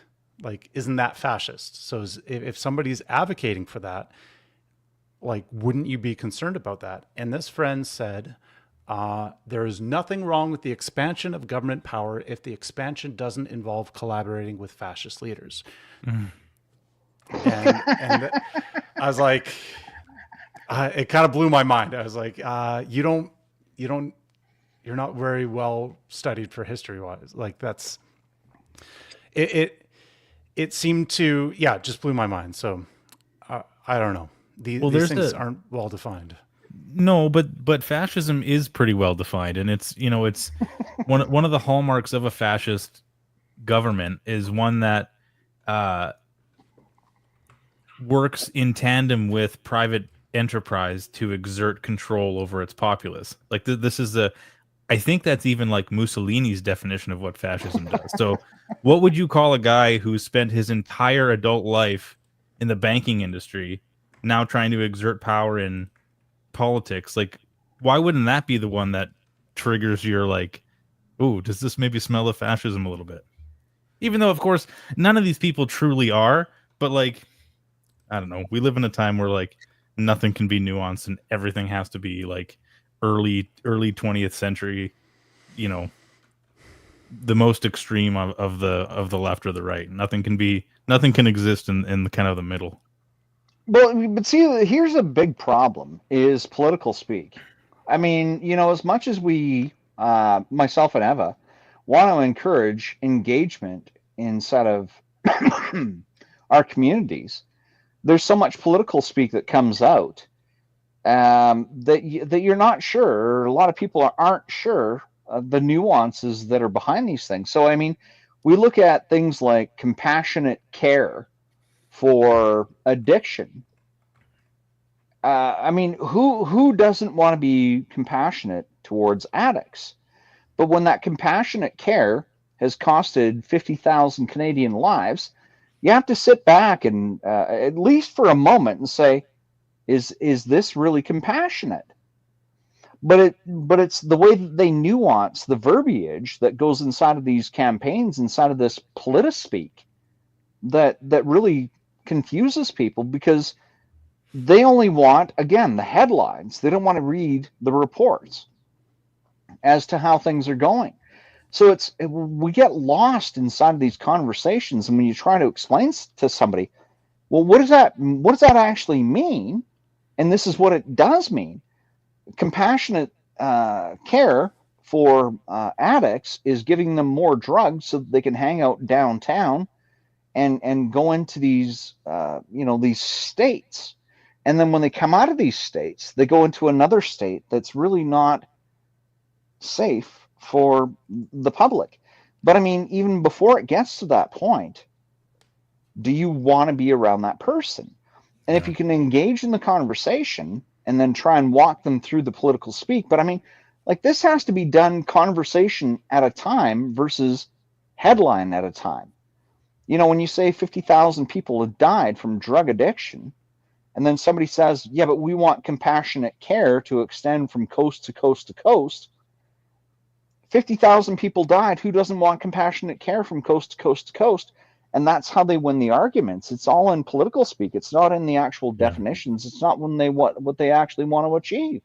fascist? So if somebody's advocating for that, like, wouldn't you be concerned about that? And this friend said, there is nothing wrong with the expansion of government power if the expansion doesn't involve collaborating with fascist leaders. And I was like, it kind of blew my mind. I was like, you're not very well studied for history wise. Like, that's it seemed to, just blew my mind. So I don't know. These things aren't well defined. No, but fascism is pretty well defined, and it's it's one of the hallmarks of a fascist government is one that works in tandem with private enterprise to exert control over its populace. Like this is I think that's even like Mussolini's definition of what fascism does. So, what would you call a guy who spent his entire adult life in the banking industry now trying to exert power in politics? Like, why wouldn't that be the one that triggers your like, ooh, does this maybe smell of fascism a little bit? Even though, of course, none of these people truly are, but like, I don't know. We live in a time where like nothing can be nuanced and everything has to be like early 20th century, the most extreme of the left or the right. Nothing can exist in the kind of the middle. Well, but see, here's a big problem: is political speak. I mean, as much as we, myself and Eva, want to encourage engagement inside of our communities, there's so much political speak that comes out that you're not sure, or a lot of people aren't sure the nuances that are behind these things. So, I mean, we look at things like compassionate care for addiction. I mean, who doesn't want to be compassionate towards addicts? But when that compassionate care has costed 50,000 Canadian lives, you have to sit back and at least for a moment and say, is this really compassionate? But it's the way that they nuance the verbiage that goes inside of these campaigns, inside of this politispeak, that really confuses people, because they only want, again, the headlines. They don't want to read the reports as to how things are going. So we get lost inside of these conversations, and when you try to explain to somebody, well, what does that actually mean? And this is what it does mean. Compassionate care for addicts is giving them more drugs so that they can hang out downtown and go into these these states, and then when they come out of these states, they go into another state that's really not safe for the public. But I mean, even before it gets to that point, do you want to be around that person? And if you can engage in the conversation and then try and walk them through the political speak, but I mean, like, this has to be done conversation at a time versus headline at a time. When you say 50,000 people have died from drug addiction, and then somebody says, yeah, but we want compassionate care to extend from coast to coast to coast. 50,000 people died. Who doesn't want compassionate care from coast to coast to coast? And that's how they win the arguments. It's all in political speak. It's not in the actual definitions. It's not what they actually want to achieve.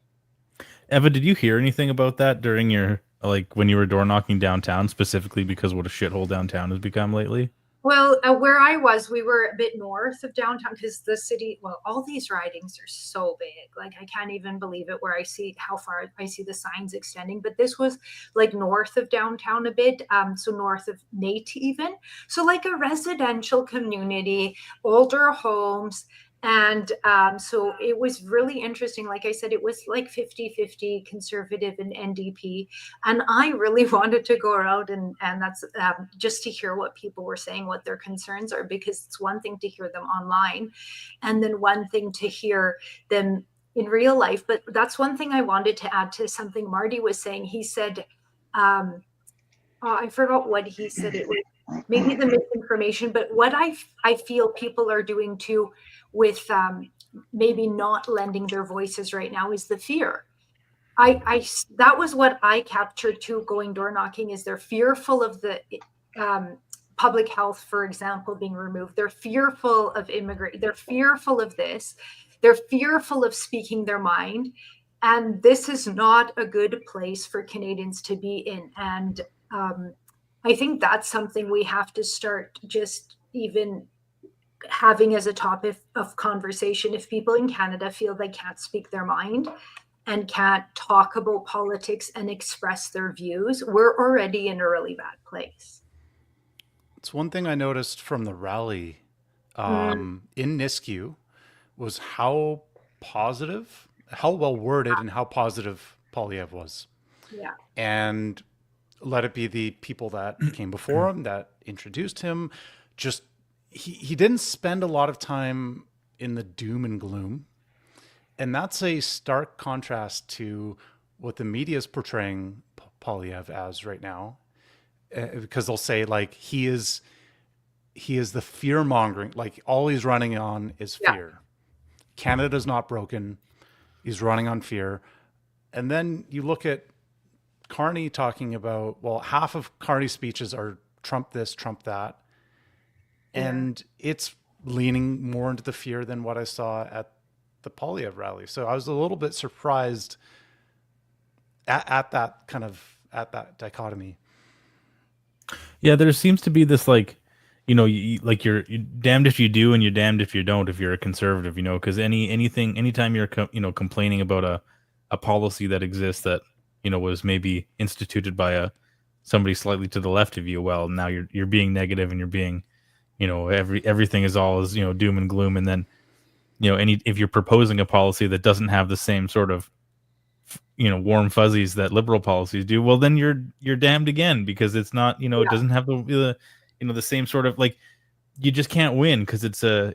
Eva, did you hear anything about that during your, like, when you were door knocking downtown, specifically because what a shithole downtown has become lately? Well, where I was, we were a bit north of downtown, because the city, well, all these ridings are so big. Like, I can't even believe it, where I see how far I see the signs extending. But this was like north of downtown a bit, so north of Nate even. So like a residential community, older homes. And so it was really interesting. Like I said, it was like 50-50 conservative and NDP. And I really wanted to go around and that's just to hear what people were saying, what their concerns are, because it's one thing to hear them online and then one thing to hear them in real life. But that's one thing I wanted to add to something Marty was saying. He said, I forgot what he said. It was maybe the misinformation, but what I feel people are doing too with maybe not lending their voices right now is the fear. I that was what I captured too, going door knocking, is they're fearful of the public health, for example, being removed. They're fearful of immigrant. They're fearful of this. They're fearful of speaking their mind. And this is not a good place for Canadians to be in. And I think that's something we have to start just even having as a topic of conversation. If people in Canada feel they can't speak their mind and can't talk about politics and express their views, we're already in a really bad place. It's one thing I noticed from the rally in Nisku was how positive well worded and how positive Polyev was. Yeah. And let it be the people that came before him that introduced him. Just he didn't spend a lot of time in the doom and gloom. And that's a stark contrast to what the media is portraying Polyev as right now. Because they'll say like he is the fear mongering, like all he's running on is fear. Canada's not broken. He's running on fear. And then you look at Carney talking about, well, half of Carney's speeches are Trump this, Trump that. And it's leaning more into the fear than what I saw at the Polyev rally. So I was a little bit surprised at that dichotomy. Yeah, there seems to be this like, you're damned if you do and you're damned if you don't if you're a conservative, because anytime you're complaining about a policy that exists that was maybe instituted by somebody slightly to the left of you, well, now you're being negative and you're being everything is all doom and gloom, and then if you're proposing a policy that doesn't have the same sort of warm fuzzies that liberal policies do, well, then you're damned again, because it's not it doesn't have the same sort of, like, you just can't win because it's a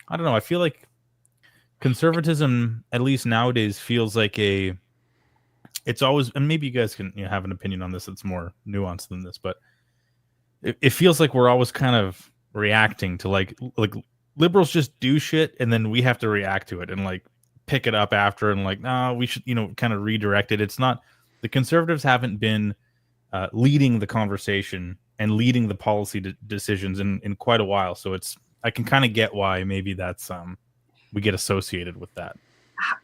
I don't know, I feel like conservatism, at least nowadays, feels like it's always, and maybe you guys can have an opinion on this that's more nuanced than this, but it feels like we're always kind of reacting to like liberals just do shit and then we have to react to it and like pick it up after and like, nah, we should kind of redirect it. It's not, the conservatives haven't been leading the conversation and leading the policy decisions in quite a while, so I can kind of get why maybe that's we get associated with that.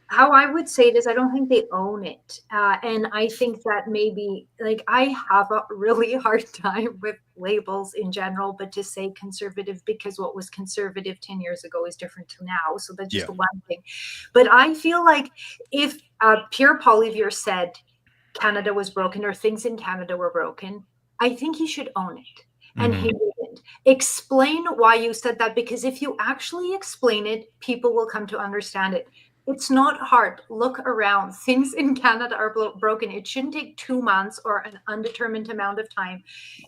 How I would say it is, I don't think they own it. And I think that maybe, like, I have a really hard time with labels in general, but to say conservative, because what was conservative 10 years ago is different to now. So that's just one thing. But I feel like if Pierre Poilievre said Canada was broken or things in Canada were broken, I think he should own it. And he didn't. Explain why you said that, because if you actually explain it, people will come to understand it. It's not hard. Look around. Things in Canada are broken. It shouldn't take 2 months or an undetermined amount of time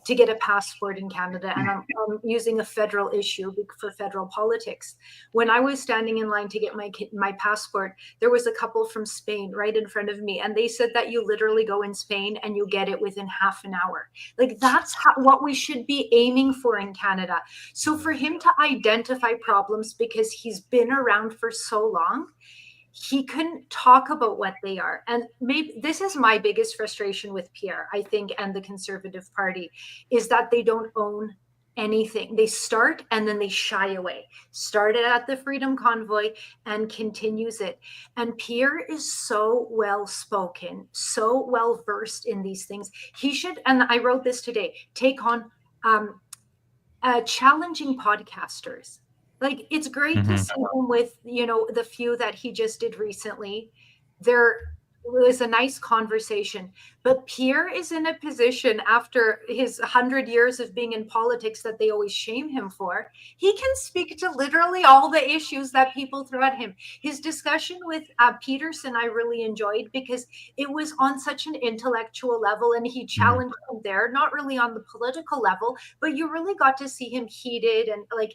to get a passport in Canada. And I'm using a federal issue for federal politics. When I was standing in line to get my passport, there was a couple from Spain right in front of me. And they said that you literally go in Spain and you get it within half an hour. Like, that's what we should be aiming for in Canada. So for him to identify problems because he's been around for so long, he couldn't talk about what they are. And maybe this is my biggest frustration with Pierre, I think, and the Conservative Party, is that they don't own anything. They start and then they shy away. Started at the Freedom Convoy and continues it. And Pierre is so well spoken, so well versed in these things. He should, and I wrote this today, take on challenging podcasters. Like, it's great to see him with, the few that he just did recently. There was a nice conversation. But Pierre is in a position after his 100 years of being in politics that they always shame him for. He can speak to literally all the issues that people throw at him. His discussion with Peterson, I really enjoyed, because it was on such an intellectual level and he challenged him there, not really on the political level, but you really got to see him heated and like,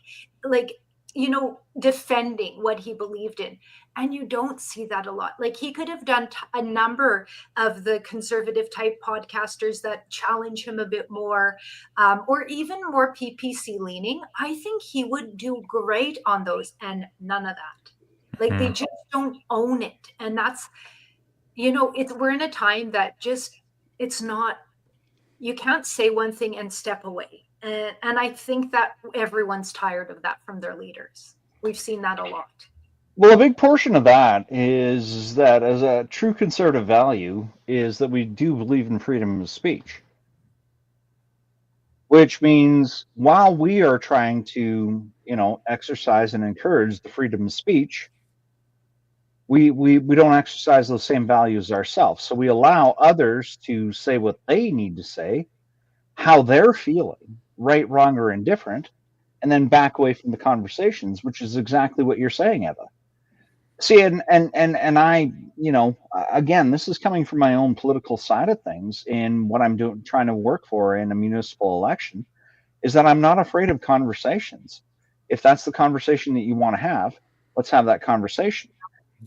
defending what he believed in. And you don't see that a lot. Like, he could have done a number of the conservative type podcasters that challenge him a bit more, or even more PPC leaning. I think he would do great on those, and none of that. Like, they just don't own it. And that's, we're in a time that just, it's not, you can't say one thing and step away. And I think that everyone's tired of that from their leaders. We've seen that a lot. Well, a big portion of that is that, as a true conservative value, is that we do believe in freedom of speech. Which means while we are trying to, exercise and encourage the freedom of speech, we don't exercise those same values ourselves. So we allow others to say what they need to say, how they're feeling, right, wrong, or indifferent, and then back away from the conversations, which is exactly what you're saying, Eva. See, and I, again, this is coming from my own political side of things, and what I'm doing, trying to work for in a municipal election, is that I'm not afraid of conversations. If that's the conversation that you want to have, let's have that conversation.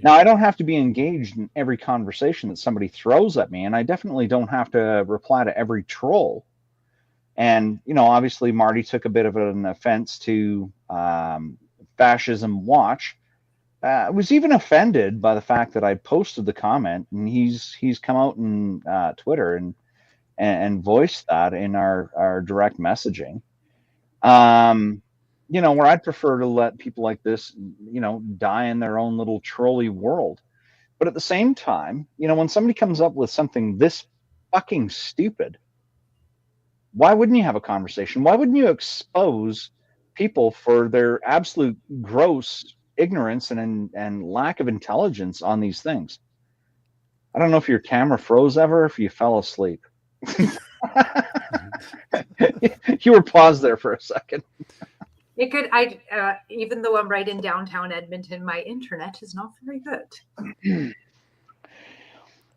Now, I don't have to be engaged in every conversation that somebody throws at me, and I definitely don't have to reply to every troll. And, obviously, Marty took a bit of an offense to Fascism Watch. Was even offended by the fact that I posted the comment, and he's come out in Twitter and voiced that in our direct messaging. Where I'd prefer to let people like this, die in their own little trolley world. But at the same time, when somebody comes up with something this fucking stupid, why wouldn't you have a conversation? Why wouldn't you expose people for their absolute gross ignorance and lack of intelligence on these things? I don't know if your camera froze ever, if you fell asleep. You were paused there for a second. It could. Even though I'm right in downtown Edmonton, my internet is not very good.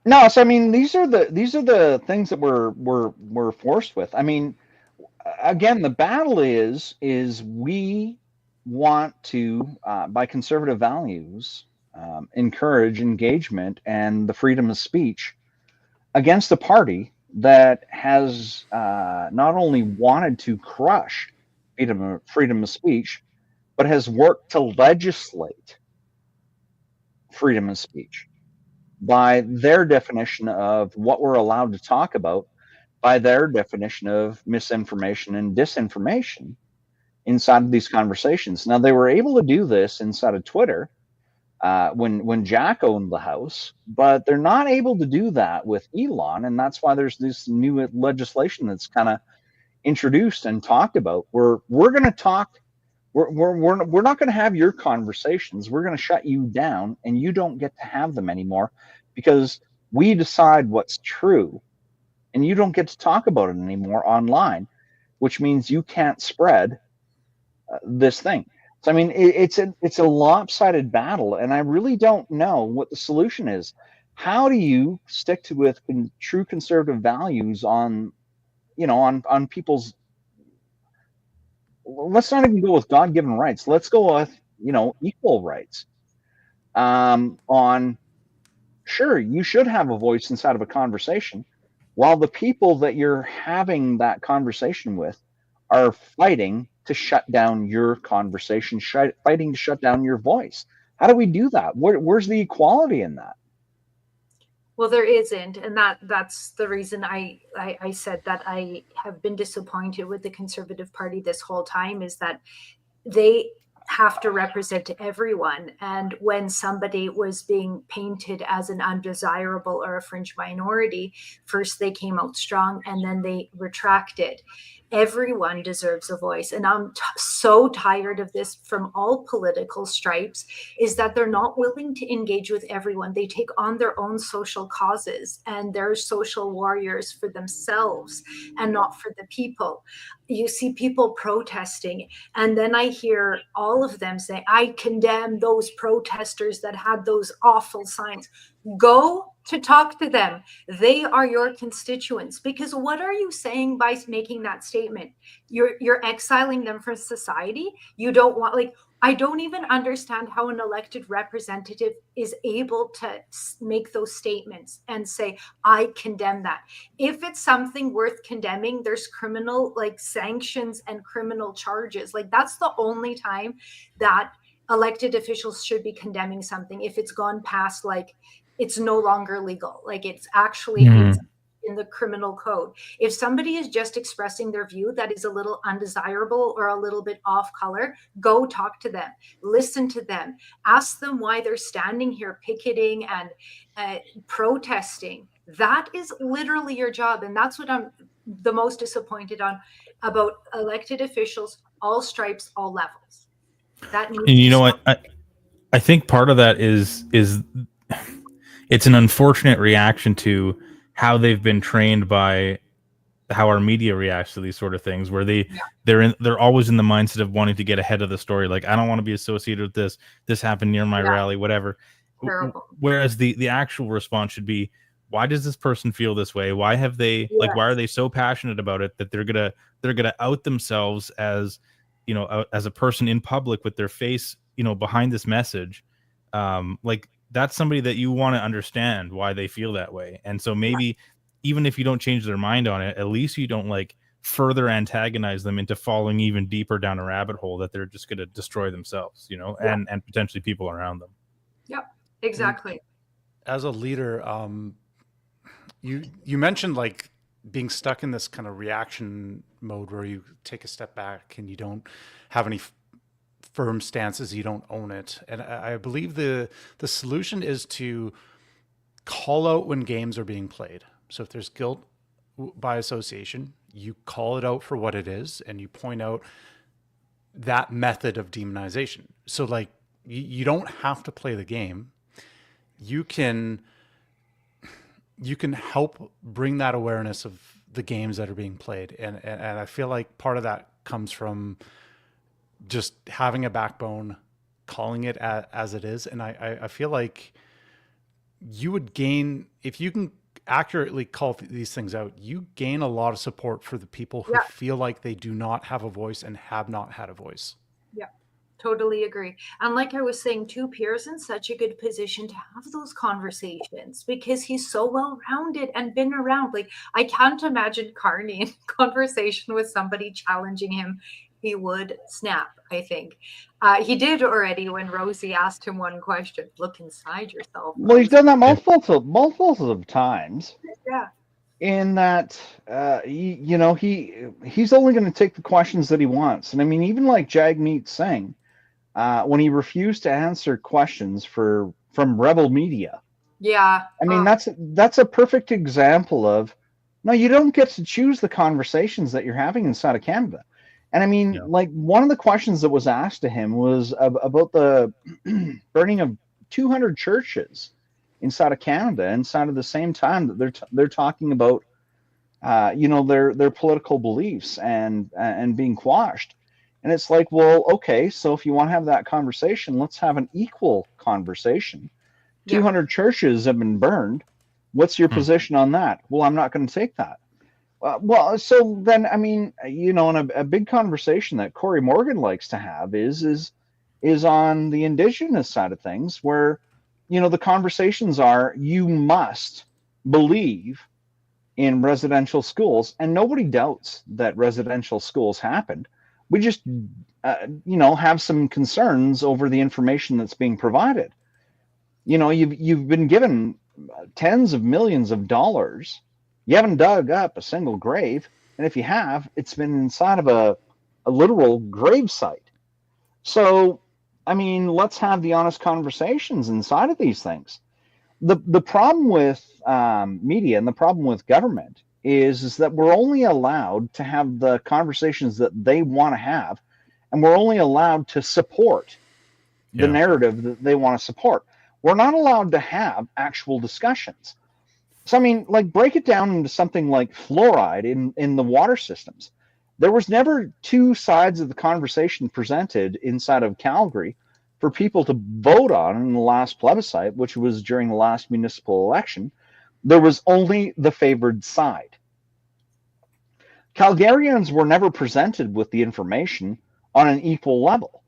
No, so I mean, these are the things that we're forced with. I mean, again, the battle is we want to, by conservative values, encourage engagement and the freedom of speech against a party that has not only wanted to crush freedom of speech, but has worked to legislate freedom of speech by their definition of what we're allowed to talk about, by their definition of misinformation and disinformation inside of these conversations. Now, they were able to do this inside of Twitter when Jack owned the house, but they're not able to do that with Elon, and that's why there's this new legislation that's kind of introduced and talked about. We're going to talk. We're not going to have your conversations. We're going to shut you down, and you don't get to have them anymore because we decide what's true, and you don't get to talk about it anymore online, which means you can't spread this thing. So I mean, it's a lopsided battle, and I really don't know what the solution is. How do you stick to with true conservative values on people's, let's not even go with God-given rights. Let's go with, equal rights. Sure, you should have a voice inside of a conversation, while the people that you're having that conversation with are fighting to shut down your conversation, fighting to shut down your voice. How do we do that? Where's the equality in that? Well, there isn't, and that's the reason I said that I have been disappointed with the Conservative Party this whole time, is that they have to represent everyone. And when somebody was being painted as an undesirable or a fringe minority, first they came out strong and then they retracted. Everyone deserves a voice. And I'm so tired of this from all political stripes, is that they're not willing to engage with everyone. They take on their own social causes and they're social warriors for themselves and not for the people. You see people protesting, and then I hear all of them say, I condemn those protesters that had those awful signs. Go to talk to them. They are your constituents. Because what are you saying by making that statement? You're exiling them from society. You don't want, I don't even understand how an elected representative is able to make those statements and say, I condemn that. If it's something worth condemning, there's criminal sanctions and criminal charges. That's the only time that elected officials should be condemning something, if it's gone past it's no longer legal. It's actually it's in the criminal code. If somebody is just expressing their view that is a little undesirable or a little bit off color, go talk to them, listen to them, ask them why they're standing here picketing and protesting. That is literally your job. And that's what I'm the most disappointed on about elected officials, all stripes, all levels. That needs and you to know stop. what? I think part of that is it's an unfortunate reaction to how they've been trained by how our media reacts to these sort of things, where they're always in the mindset of wanting to get ahead of the story. Like, I don't want to be associated with this. This happened near my rally, whatever. Terrible. Whereas the actual response should be, why does this person feel this way? Why have they like, why are they so passionate about it that they're gonna out themselves as, you know, as a person in public with their face, you know, behind this message? Like, that's somebody that you want to understand why they feel that way. And so maybe even if you don't change their mind on it, at least you don't like further antagonize them into falling even deeper down a rabbit hole that they're just going to destroy themselves, you know, and potentially people around them. Yep, exactly. As a leader, you mentioned like being stuck in this kind of reaction mode where you take a step back and you don't have any firm stances, you don't own it. And I believe the solution is to call out when games are being played. So if there's guilt by association, you call it out for what it is and you point out that method of demonization. So like, you don't have to play the game. You can help bring that awareness of the games that are being played. And I feel like part of that comes from just having a backbone, calling it as it is. And I feel like you would gain, if you can accurately call these things out, you gain a lot of support for the people who feel like they do not have a voice and have not had a voice. Yeah, totally agree. And like I was saying too, Pierre's in such a good position to have those conversations because he's so well-rounded and been around. Like, I can't imagine Carney in conversation with somebody challenging him. He would snap, I think. He did already when Rosie asked him one question. Look inside yourself. Well, he's done that multiple of times. Yeah. In that, you know, he's only going to take the questions that he wants. And I mean, even like Jagmeet Singh, when he refused to answer questions from Rebel Media. Yeah. I mean, that's a perfect example of, no, you don't get to choose the conversations that you're having inside of Canada. And I mean, like, one of the questions that was asked to him was about the burning of 200 churches inside of Canada, inside of the same time that they're talking about, you know, their political beliefs and being quashed. And it's like, well, okay, so if you want to have that conversation, let's have an equal conversation. 200 churches have been burned. What's your position on that? Well, I'm not going to take that. Well, so then, I mean, you know, and a big conversation that Corey Morgan likes to have is on the Indigenous side of things, where, you know, the conversations are, you must believe in residential schools, and nobody doubts that residential schools happened. We just, you know, have some concerns over the information that's being provided. You know, you've been given tens of millions of dollars. You haven't dug up a single grave, and if you have, it's been inside of a literal grave site. So, I mean, let's have the honest conversations inside of these things. The problem with media and the problem with government is that we're only allowed to have the conversations that they want to have, and we're only allowed to support the narrative that they want to support. We're not allowed to have actual discussions. So, I mean, like, break it down into something like fluoride in the water systems. There was never two sides of the conversation presented inside of Calgary for people to vote on in the last plebiscite, which was during the last municipal election. There was only the favored side. Calgarians were never presented with the information on an equal level.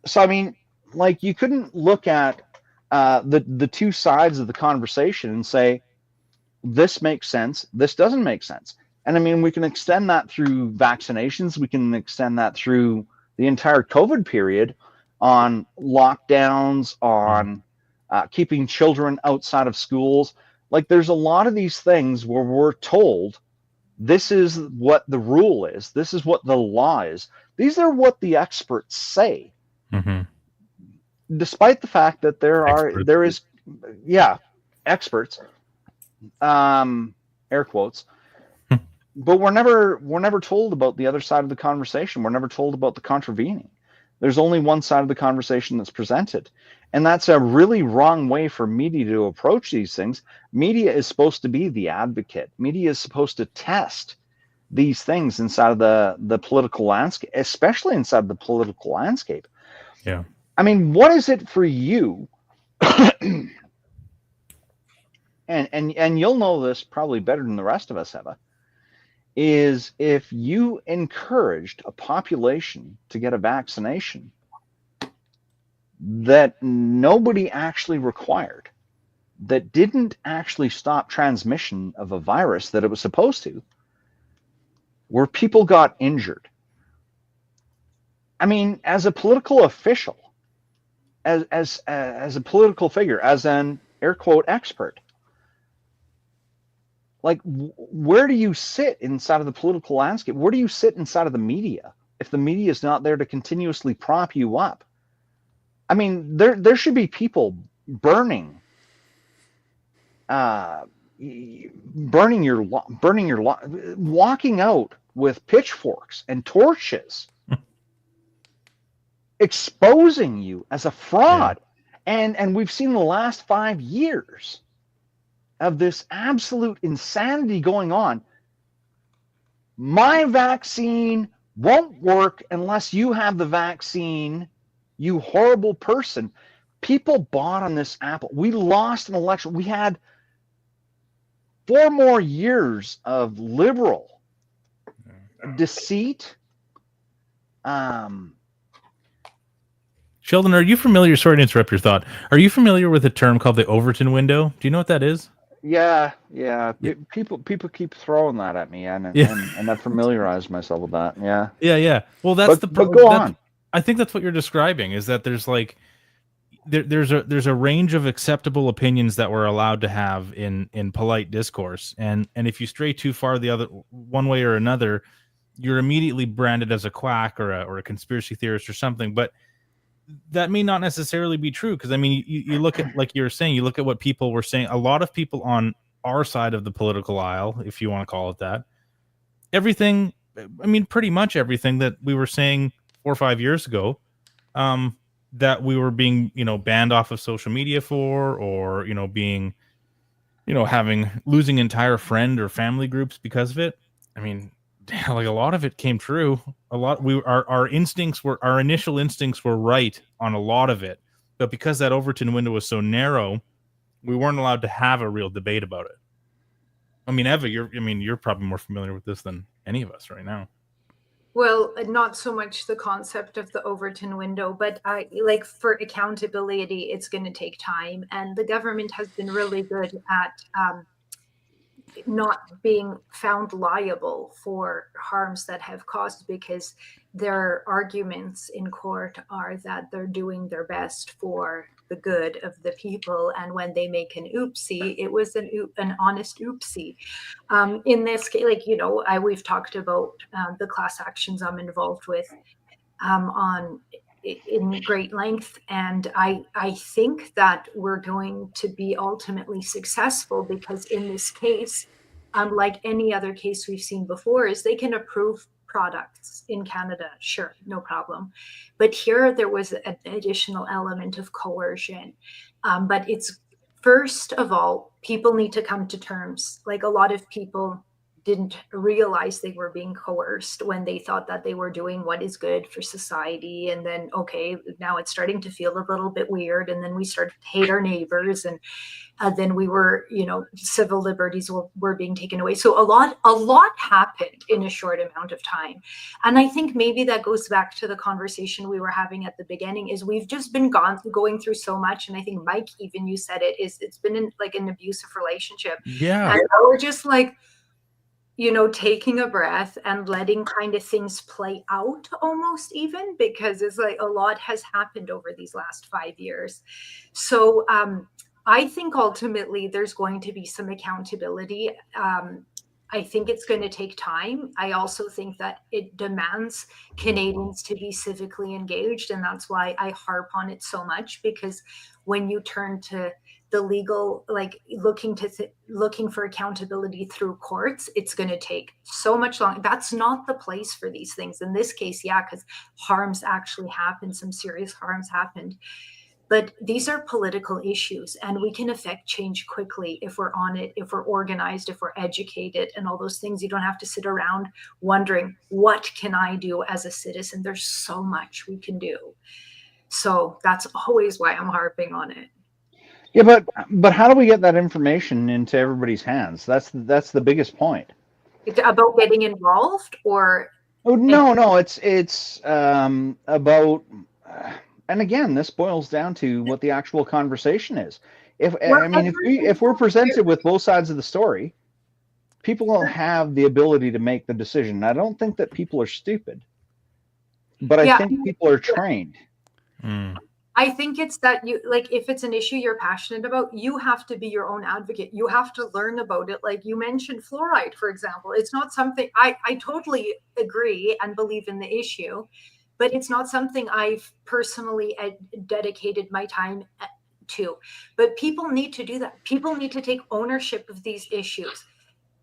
So, I mean, like, you couldn't look at the two sides of the conversation and say, this makes sense, this doesn't make sense. And I mean, we can extend that through vaccinations. We can extend that through the entire COVID period on lockdowns, on keeping children outside of schools. Like, there's a lot of these things where we're told this is what the rule is. This is what the law is. These are what the experts say. Mm-hmm. Despite the fact that there is experts, air quotes, but we're never told about the other side of the conversation. We're never told about the contravening. There's only one side of the conversation that's presented, and that's a really wrong way for media to approach these things. Media is supposed to be the advocate. Media is supposed to test these things inside of the political landscape, especially inside the political landscape. Yeah. I mean, what is it for you? and you'll know this probably better than the rest of us, Eva, is if you encouraged a population to get a vaccination that nobody actually required, that didn't actually stop transmission of a virus that it was supposed to, where people got injured. I mean, as a political official, as a political figure, as an air quote expert, like, where do you sit inside of the political landscape? Where do you sit inside of the media if the media is not there to continuously prop you up? I mean, there should be people burning walking out with pitchforks and torches, exposing you as a fraud. Yeah. And we've seen the last 5 years of this absolute insanity going on. My vaccine won't work unless you have the vaccine, you horrible person. People bought on this apple. We lost an election. We had 4 more years of liberal deceit. Sheldon, are you familiar? Sorry to interrupt your thought. Are you familiar with a term called the Overton window? Do you know what that is? Yeah. People keep throwing that at me, and I've familiarized myself with that. Yeah. Well, that's but go on. I think that's what you're describing. Is that there's like there's a range of acceptable opinions that we're allowed to have in polite discourse, and if you stray too far the other one way or another, you're immediately branded as a quack or a conspiracy theorist or something. But that may not necessarily be true, because I mean, you look at, like you were saying, you look at what people were saying. A lot of people on our side of the political aisle, if you want to call it that, everything, I mean, pretty much everything that we were saying 4 or 5 years ago, that we were being, banned off of social media for, or, being, losing entire friend or family groups because of it. I mean, like, a lot of it came true. Our initial instincts were right on a lot of it, but because that Overton window was so narrow, we weren't allowed to have a real debate about it. I mean, Eva, you're probably more familiar with this than any of us right now. Well, not so much the concept of the Overton window, but for accountability, it's going to take time, and the government has been really good at not being found liable for harms that have caused, because their arguments in court are that they're doing their best for the good of the people, and when they make an oopsie, it was an honest oopsie. In this case, we've talked about the class actions I'm involved with in great length, and I think that we're going to be ultimately successful, because in this case, unlike any other case we've seen before, is they can approve products in Canada, sure, no problem, but here there was an additional element of coercion. But it's, first of all, people need to come to terms. Like, a lot of people didn't realize they were being coerced when they thought that they were doing what is good for society. And then, okay, now it's starting to feel a little bit weird. And then we started to hate our neighbors. And then we were, civil liberties were being taken away. So a lot happened in a short amount of time. And I think maybe that goes back to the conversation we were having at the beginning, is we've just been going through so much. And I think, Mike, even you said it's been an abusive relationship. Yeah. And we're just taking a breath and letting kind of things play out, almost, even, because it's like a lot has happened over these last 5 years. So I think ultimately there's going to be some accountability. I think it's going to take time. I also think that it demands Canadians to be civically engaged. And that's why I harp on it so much, because when you turn to the legal, looking for accountability through courts, it's going to take so much longer. That's not the place for these things. In this case, yeah, because harms actually happened, some serious harms happened. But these are political issues, and we can affect change quickly if we're on it, if we're organized, if we're educated, and all those things. You don't have to sit around wondering, what can I do as a citizen? There's so much we can do. So that's always why I'm harping on it. Yeah, but how do we get that information into everybody's hands? That's the biggest point. About getting involved, or Oh no, it's about. And again, this boils down to what the actual conversation is. If we're presented with both sides of the story, people will have the ability to make the decision. I don't think that people are stupid, but I think people are trained. I think it's that you, like, if it's an issue you're passionate about, you have to be your own advocate. You have to learn about it. Like you mentioned fluoride, for example. It's not something I totally agree and believe in the issue, but it's not something I've personally dedicated my time to. But people need to do that. People need to take ownership of these issues,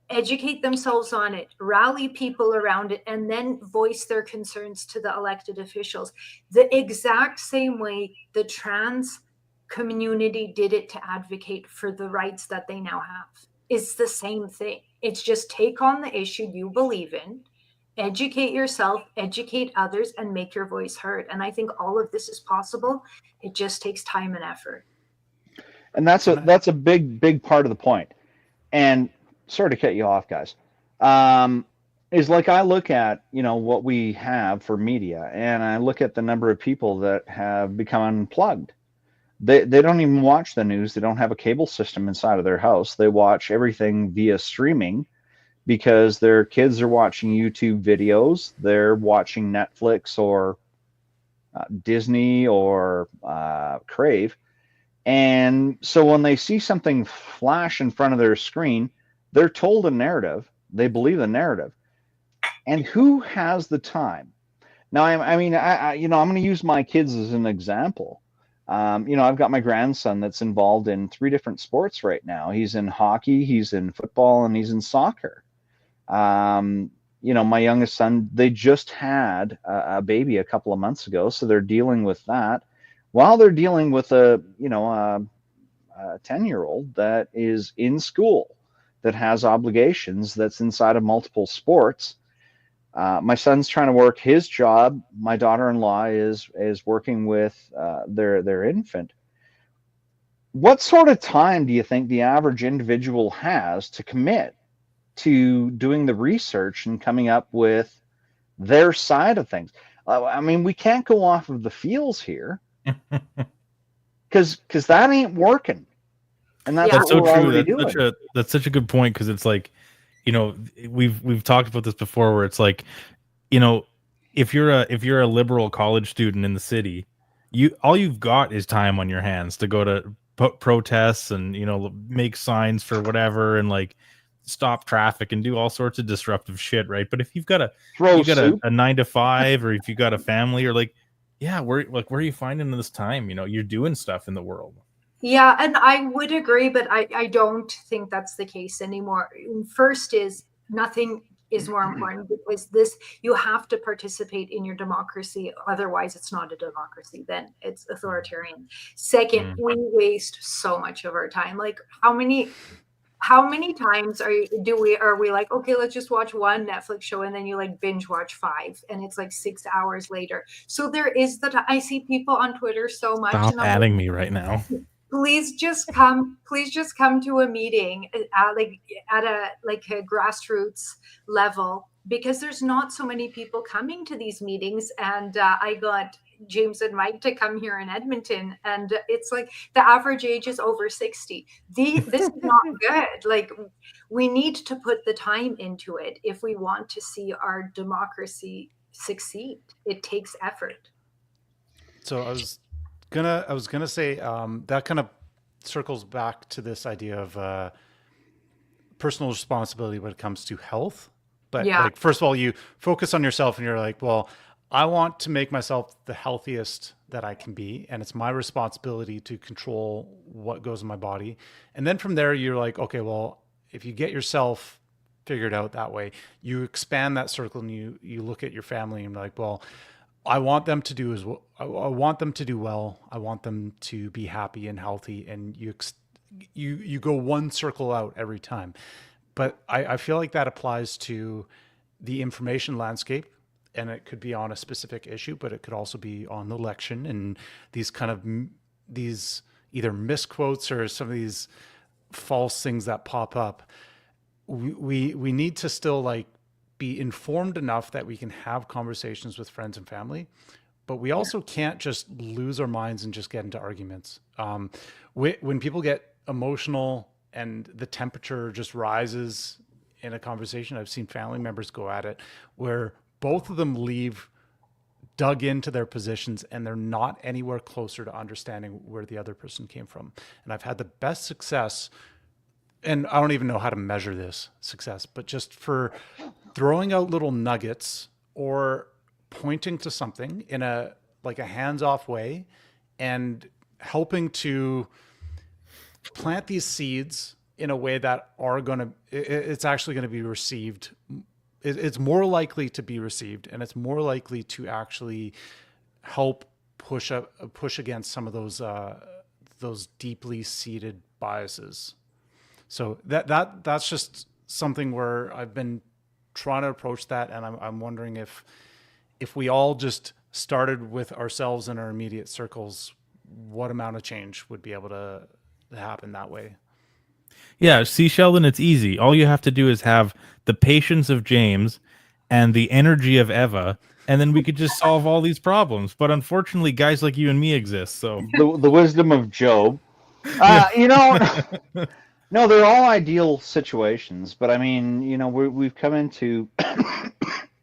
educate themselves on it, rally people around it, and then voice their concerns to the elected officials. The exact same way the trans community did it to advocate for the rights that they now have. It's the same thing. It's just take on the issue you believe in, educate yourself, educate others, and make your voice heard. And I think all of this is possible. It just takes time and effort. And that's a big part of the point. And sorry to cut you off, guys. Is like I look at, what we have for media, and I look at the number of people that have become unplugged. They don't even watch the news. They don't have a cable system inside of their house. They watch everything via streaming because their kids are watching YouTube videos. They're watching Netflix or Disney or Crave. And so when they see something flash in front of their screen, they're told a narrative. They believe the narrative. And who has the time? Now, I'm going to use my kids as an example. I've got my grandson that's involved in 3 different sports right now. He's in hockey, he's in football, and he's in soccer. My youngest son, they just had a baby a couple of months ago, so they're dealing with that while they're dealing with a 10-year-old that is in school, that has obligations, that's inside of multiple sports. My son's trying to work his job. My daughter-in-law is working with their infant. What sort of time do you think the average individual has to commit to doing the research and coming up with their side of things? We can't go off of the feels here because that ain't working. And that's so true. That's such a good point, because it's like, we've talked about this before, where it's like, if you're a liberal college student in the city, all you've got is time on your hands to go to protests and make signs for whatever, and like stop traffic and do all sorts of disruptive shit, right? But if you've got a 9 to 5, or if you got a family, or like, where are you finding this time? You're doing stuff in the world. Yeah, and I would agree, but I don't think that's the case anymore. First is, nothing is more important, because you have to participate in your democracy. Otherwise, it's not a democracy. Then it's authoritarian. Second, we waste so much of our time. Like, how many times are we like, okay, let's just watch one Netflix show, and then you like binge watch 5, and it's like 6 hours later. So there is I see people on Twitter so much. Stop adding me right now. Please just come to a meeting at a grassroots level, because there's not so many people coming to these meetings. And I got James and Mike to come here in Edmonton, and it's like the average age is over 60. This is not good. Like, we need to put the time into it if we want to see our democracy succeed. It takes effort. So I was gonna say that kind of circles back to this idea of personal responsibility when it comes to health. But like, first of all, you focus on yourself, and you're like, well, I want to make myself the healthiest that I can be, and it's my responsibility to control what goes in my body. And then from there, you're like, okay, well, if you get yourself figured out that way, you expand that circle, and you look at your family, and you're like, well, I want them to do as well. I want them to do well. I want them to be happy and healthy. And you go one circle out every time. But I feel like that applies to the information landscape, and it could be on a specific issue, but it could also be on the election and these kind of these either misquotes or some of these false things that pop up. We need to still like be informed enough that we can have conversations with friends and family, but we also can't just lose our minds and just get into arguments. When people get emotional and the temperature just rises in a conversation, I've seen family members go at it where both of them leave dug into their positions and they're not anywhere closer to understanding where the other person came from. And I've had the best success, and I don't even know how to measure this success, but just for throwing out little nuggets or pointing to something in a hands-off way and helping to plant these seeds in a way that it's actually going to be received. It's more likely to be received, and it's more likely to actually help push against some of those deeply seated biases. So that's just something where I've been trying to approach that, and I'm wondering if we all just started with ourselves in our immediate circles, what amount of change would be able to happen that way. Yeah, see, Sheldon, it's easy. All you have to do is have the patience of James and the energy of Eva, and then we could just solve all these problems. But unfortunately, guys like you and me exist. So the wisdom of Job. No, they're all ideal situations. But I mean, we've come into,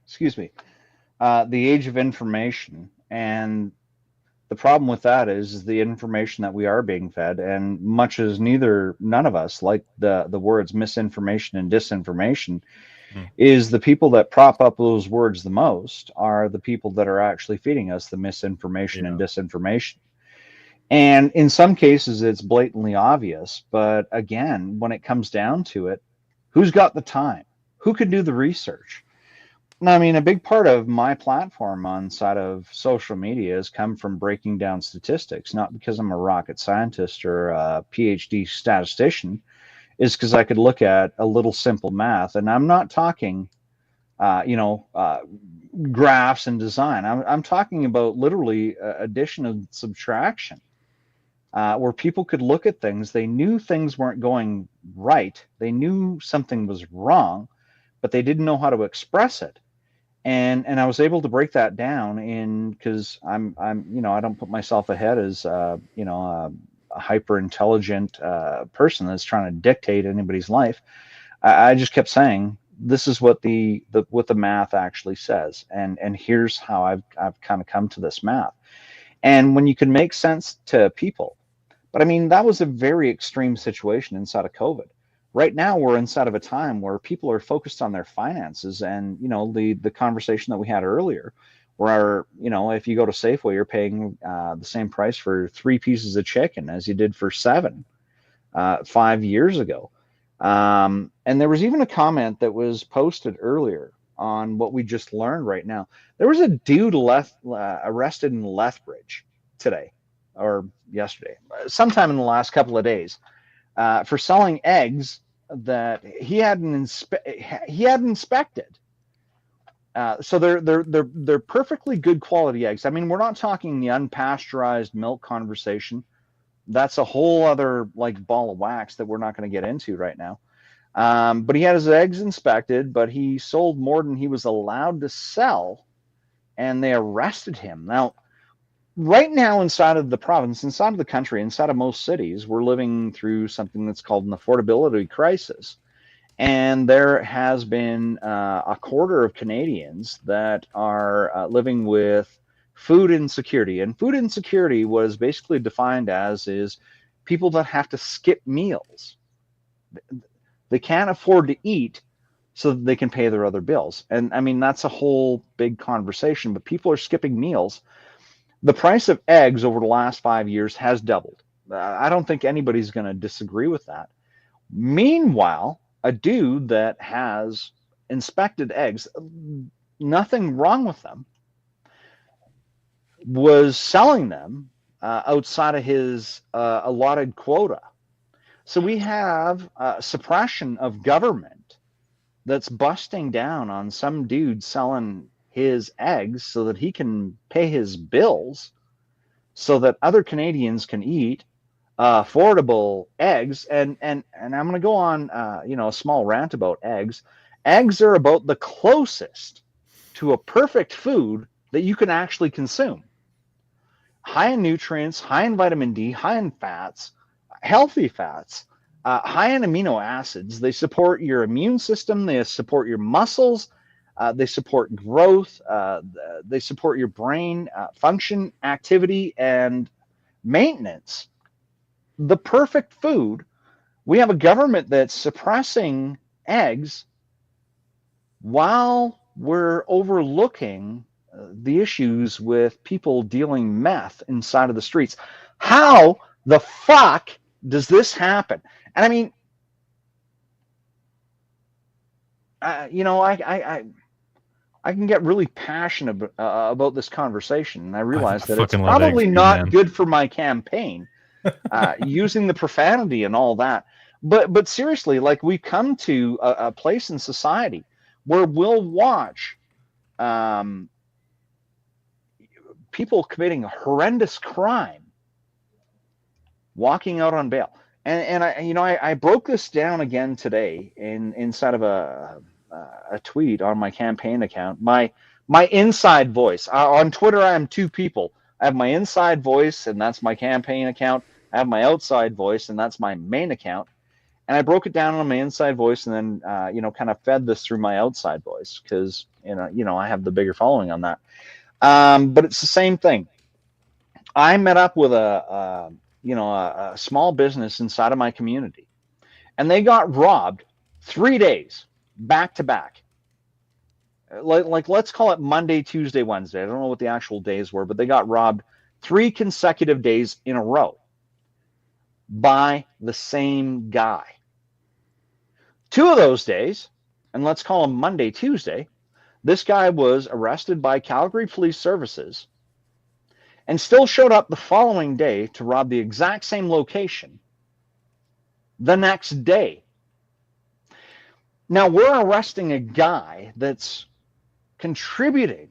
excuse me, the age of information, and the problem with that is the information that we are being fed, and much as none of us like the words misinformation and disinformation, is the people that prop up those words the most are the people that are actually feeding us the misinformation and disinformation. And in some cases, it's blatantly obvious. But again, when it comes down to it, who's got the time? Who can do the research? I mean, a big part of my platform on side of social media has come from breaking down statistics, not because I'm a rocket scientist or a PhD statistician, is because I could look at a little simple math. And I'm not talking, graphs and design. I'm talking about literally addition and subtraction, where people could look at things. They knew things weren't going right. They knew something was wrong, but they didn't know how to express it. And I was able to break that down because I'm I don't put myself ahead as a hyper intelligent person that's trying to dictate anybody's life. I just kept saying, this is what the math actually says, and here's how I've kind of come to this math. And when you can make sense to people, but I mean, that was a very extreme situation inside of COVID. Right now, we're inside of a time where people are focused on their finances, and the conversation that we had earlier, where if you go to Safeway, you're paying the same price for 3 pieces of chicken as you did for 7 5 years ago. And there was even a comment that was posted earlier on what we just learned right now. There was a dude arrested in Lethbridge today or yesterday, sometime in the last couple of days, for selling eggs that he hadn't inspected. So they're perfectly good quality eggs. I mean, we're not talking the unpasteurized milk conversation. That's a whole other ball of wax that we're not going to get into right now. But he had his eggs inspected, but he sold more than he was allowed to sell, and they arrested him. Now, right now, inside of the province, inside of the country, inside of most cities, we're living through something that's called an affordability crisis. And there has been a quarter of Canadians that are living with food insecurity. And food insecurity was basically defined as is people that have to skip meals. They can't afford to eat so that they can pay their other bills. And I mean, that's a whole big conversation, but people are skipping meals. The price of eggs over the last 5 years has doubled. I don't think anybody's going to disagree with that. Meanwhile, a dude that has inspected eggs, nothing wrong with them, was selling them outside of his allotted quota. So we have suppression of government that's busting down on some dude selling his eggs so that he can pay his bills, so that other Canadians can eat affordable eggs. And I'm going to go on a small rant about eggs. Eggs are about the closest to a perfect food that you can actually consume. High in nutrients, high in vitamin D, high in fats, healthy fats, high in amino acids. They support your immune system. They support your muscles. They support growth. They support your brain function, activity, and maintenance. The perfect food. We have a government that's suppressing eggs while we're overlooking the issues with people dealing meth inside of the streets. How the fuck does this happen? And I mean, I can get really passionate about this conversation, and I realize that it's probably not good for my campaign, using the profanity and all that. But seriously, like, we've come to a place in society where we'll watch people committing a horrendous crime walking out on bail. And I broke this down again today inside of a tweet on my campaign account. My inside voice on Twitter. I am two people. I have my inside voice, and that's my campaign account. I have my outside voice, and that's my main account. And I broke it down on my inside voice, and then kind of fed this through my outside voice, because I have the bigger following on that. But it's the same thing. I met up with a small business inside of my community, and they got robbed 3 days back to back. Like let's call it Monday, Tuesday, Wednesday. I don't know what the actual days were, but they got robbed 3 consecutive days in a row by the same guy. 2 of those days, and let's call them Monday, Tuesday, this guy was arrested by Calgary Police Services and still showed up the following day to rob the exact same location the next day. Now, we're arresting a guy that's contributing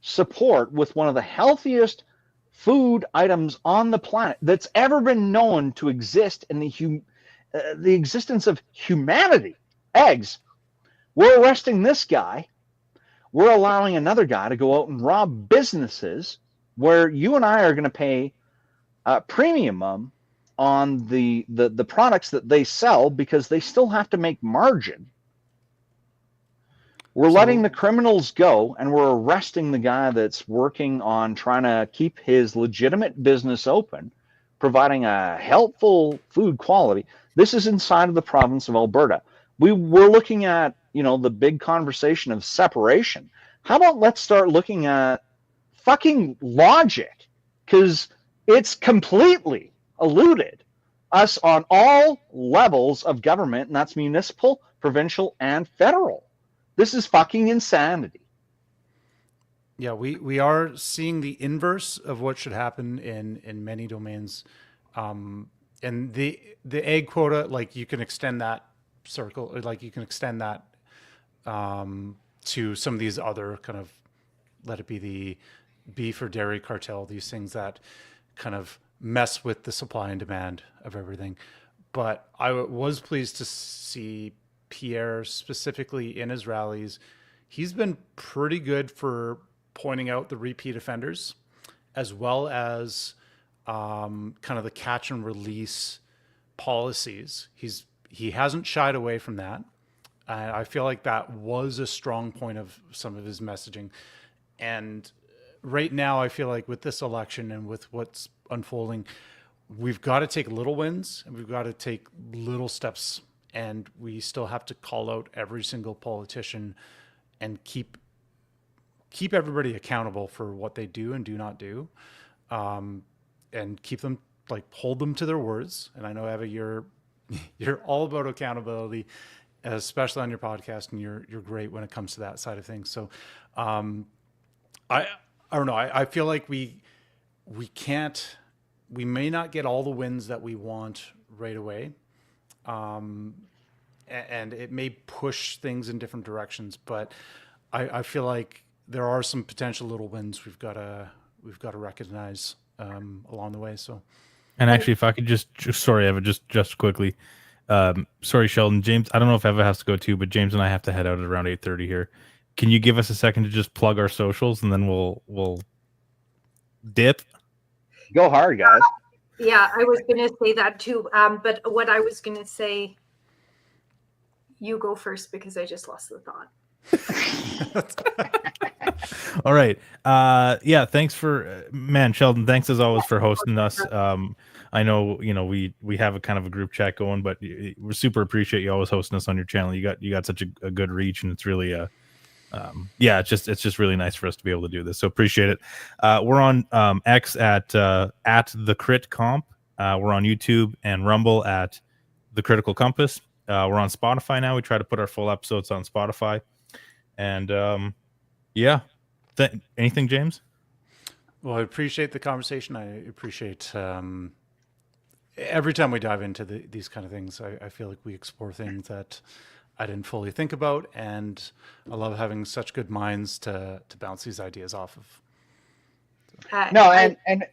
support with one of the healthiest food items on the planet that's ever been known to exist in the existence of humanity, eggs. We're arresting this guy. We're allowing another guy to go out and rob businesses where you and I are going to pay a premium on the products that they sell, because they still have to make margin. We're letting the criminals go, and we're arresting the guy that's working on trying to keep his legitimate business open, providing a helpful food quality. This is inside of the province of Alberta. We're looking at, the big conversation of separation. How about let's start looking at fucking logic, because it's completely eluded us on all levels of government, and that's municipal, provincial, and federal. This is fucking insanity. Yeah, we are seeing the inverse of what should happen in many domains. And the egg quota, like, you can extend that circle, like you can extend that to some of these other kind of, let it be the beef or dairy cartel, these things that kind of mess with the supply and demand of everything. But I was pleased to see Pierre specifically in his rallies. He's been pretty good for pointing out the repeat offenders, as well as kind of the catch and release policies. He hasn't shied away from that. I feel like that was a strong point of some of his messaging. And right now, I feel like with this election and with what's unfolding, we've got to take little wins, and we've got to take little steps, and we still have to call out every single politician and keep everybody accountable for what they do and do not do, and keep them, like, hold them to their words. And I know, Eva, you're all about accountability, especially on your podcast, and you're great when it comes to that side of things. So I don't know. I feel like we may not get all the wins that we want right away. And it may push things in different directions, but I feel like there are some potential little wins we've got to recognize along the way. So, And actually, if I could just sorry, Eva, just quickly, sorry, Sheldon, James. I don't know if Eva has to go too, but James and I have to head out at around 8:30 here. Can you give us a second to just plug our socials, and then we'll dip? Go hard, guys. Yeah, I was going to say that too. But what I was going to say, you go first because I just lost the thought. All right. Yeah, thanks for man, Sheldon, thanks as always for hosting us. I know, we have a kind of a group chat going, but we super appreciate you always hosting us on your channel. You got such a good reach, and it's really it's just really nice for us to be able to do this. So appreciate it. We're on X at the Crit Comp. We're on YouTube and Rumble at The Critical Compass. We're on Spotify now. We try to put our full episodes on Spotify. And anything, James? Well, I appreciate the conversation. I appreciate every time we dive into these kind of things, I feel like we explore things that I didn't fully think about, and I love having such good minds to bounce these ideas off of. And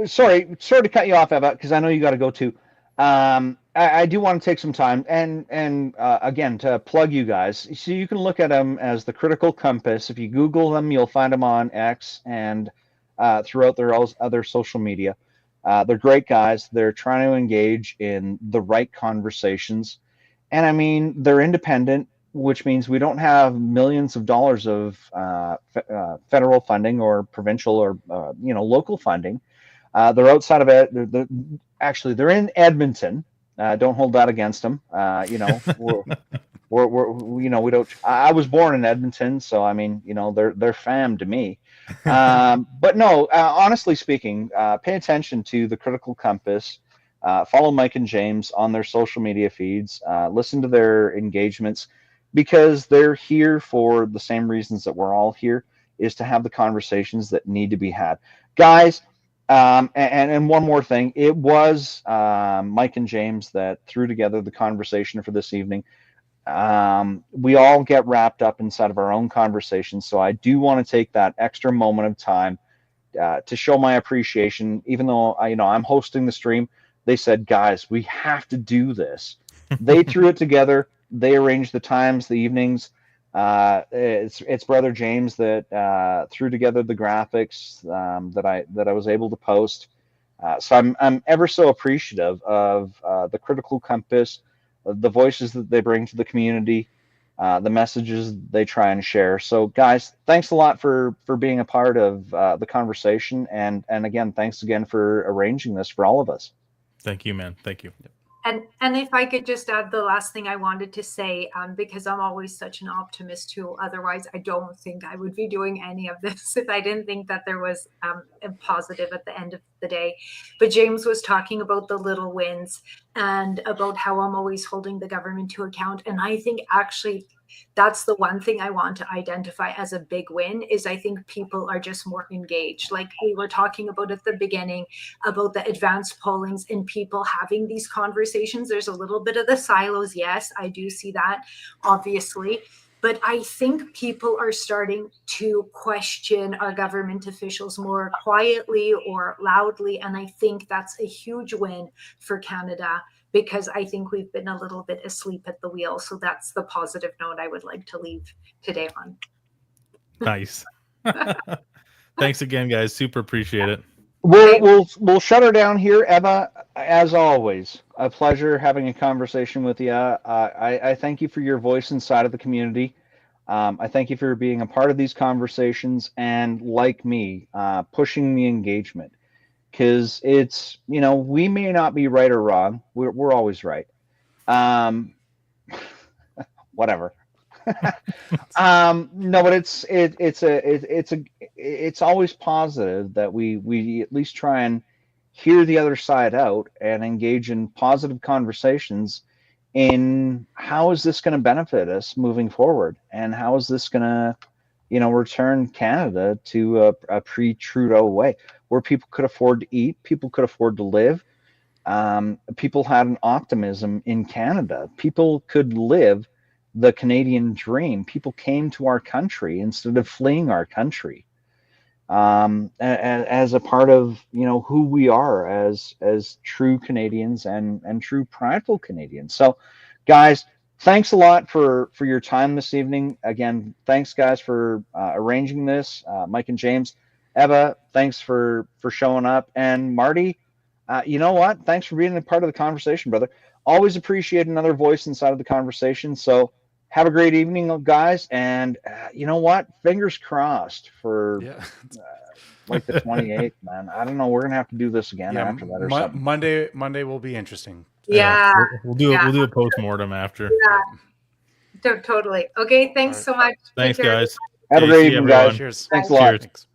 sorry to cut you off, Eva, because I know you got to go too. I do want to take some time and again to plug you guys. So you can look at them as the Critical Compass. If you Google them, you'll find them on X and throughout their other social media. They're great guys. They're trying to engage in the right conversations. And I mean, they're independent, which means we don't have millions of dollars of federal funding or provincial or local funding. They're outside of it. They're in Edmonton. Don't hold that against them. We don't. I was born in Edmonton, so I mean, they're fam to me. But no, honestly speaking, pay attention to the Critical Compass. Follow Mike and James on their social media feeds. Listen to their engagements, because they're here for the same reasons that we're all here, is to have the conversations that need to be had. Guys, and one more thing, it was Mike and James that threw together the conversation for this evening. We all get wrapped up inside of our own conversations, so I do want to take that extra moment of time to show my appreciation. Even though I'm hosting the stream, they said, guys, we have to do this. They threw it together. They arranged the times, the evenings. It's brother James that threw together the graphics that I was able to post. So I'm ever so appreciative of the Critical Compass, the voices that they bring to the community, the messages they try and share. So guys, thanks a lot for being a part of the conversation, and again, thanks again for arranging this for all of us. Thank you, man. Thank you. And if I could just add the last thing I wanted to say, because I'm always such an optimist too. Otherwise, I don't think I would be doing any of this if I didn't think that there was a positive at the end of the day. But James was talking about the little wins and about how I'm always holding the government to account. And I think actually that's the one thing I want to identify as a big win, is I think people are just more engaged. Like we were talking about at the beginning about the advanced pollings and people having these conversations. There's a little bit of the silos. Yes, I do see that, obviously. But I think people are starting to question our government officials more quietly or loudly. And I think that's a huge win for Canada, because I think we've been a little bit asleep at the wheel. So that's the positive note I would like to leave today on. Nice. Thanks again, guys. Super appreciate it. We'll shut her down here, Eva. As always, a pleasure having a conversation with you. I thank you for your voice inside of the community. I thank you for being a part of these conversations and, like me, pushing the engagement. Because it's, we may not be right or wrong. We're always right. Whatever. No, but it's always positive that we at least try and hear the other side out and engage in positive conversations in how is this going to benefit us moving forward, and how is this going to return Canada to a pre-Trudeau way, where people could afford to eat, people could afford to live. People had an optimism in Canada. People could live the Canadian dream. People came to our country instead of fleeing our country, as a part of who we are as true Canadians and true prideful Canadians. So, guys, thanks a lot for your time this evening. Again, thanks guys for arranging this. Mike and James, Eva, thanks for showing up, and Marty. You know what? Thanks for being a part of the conversation, brother. Always appreciate another voice inside of the conversation. So have a great evening, guys. And you know what? Fingers crossed for like the 28th, man. I don't know. We're going to have to do this again after that or something. Monday will be interesting. Yeah. We'll do a post-mortem after. Yeah. Totally. Okay. Thanks so much. Thanks, guys. Have a great evening, guys. Cheers. Thanks a lot. Thanks.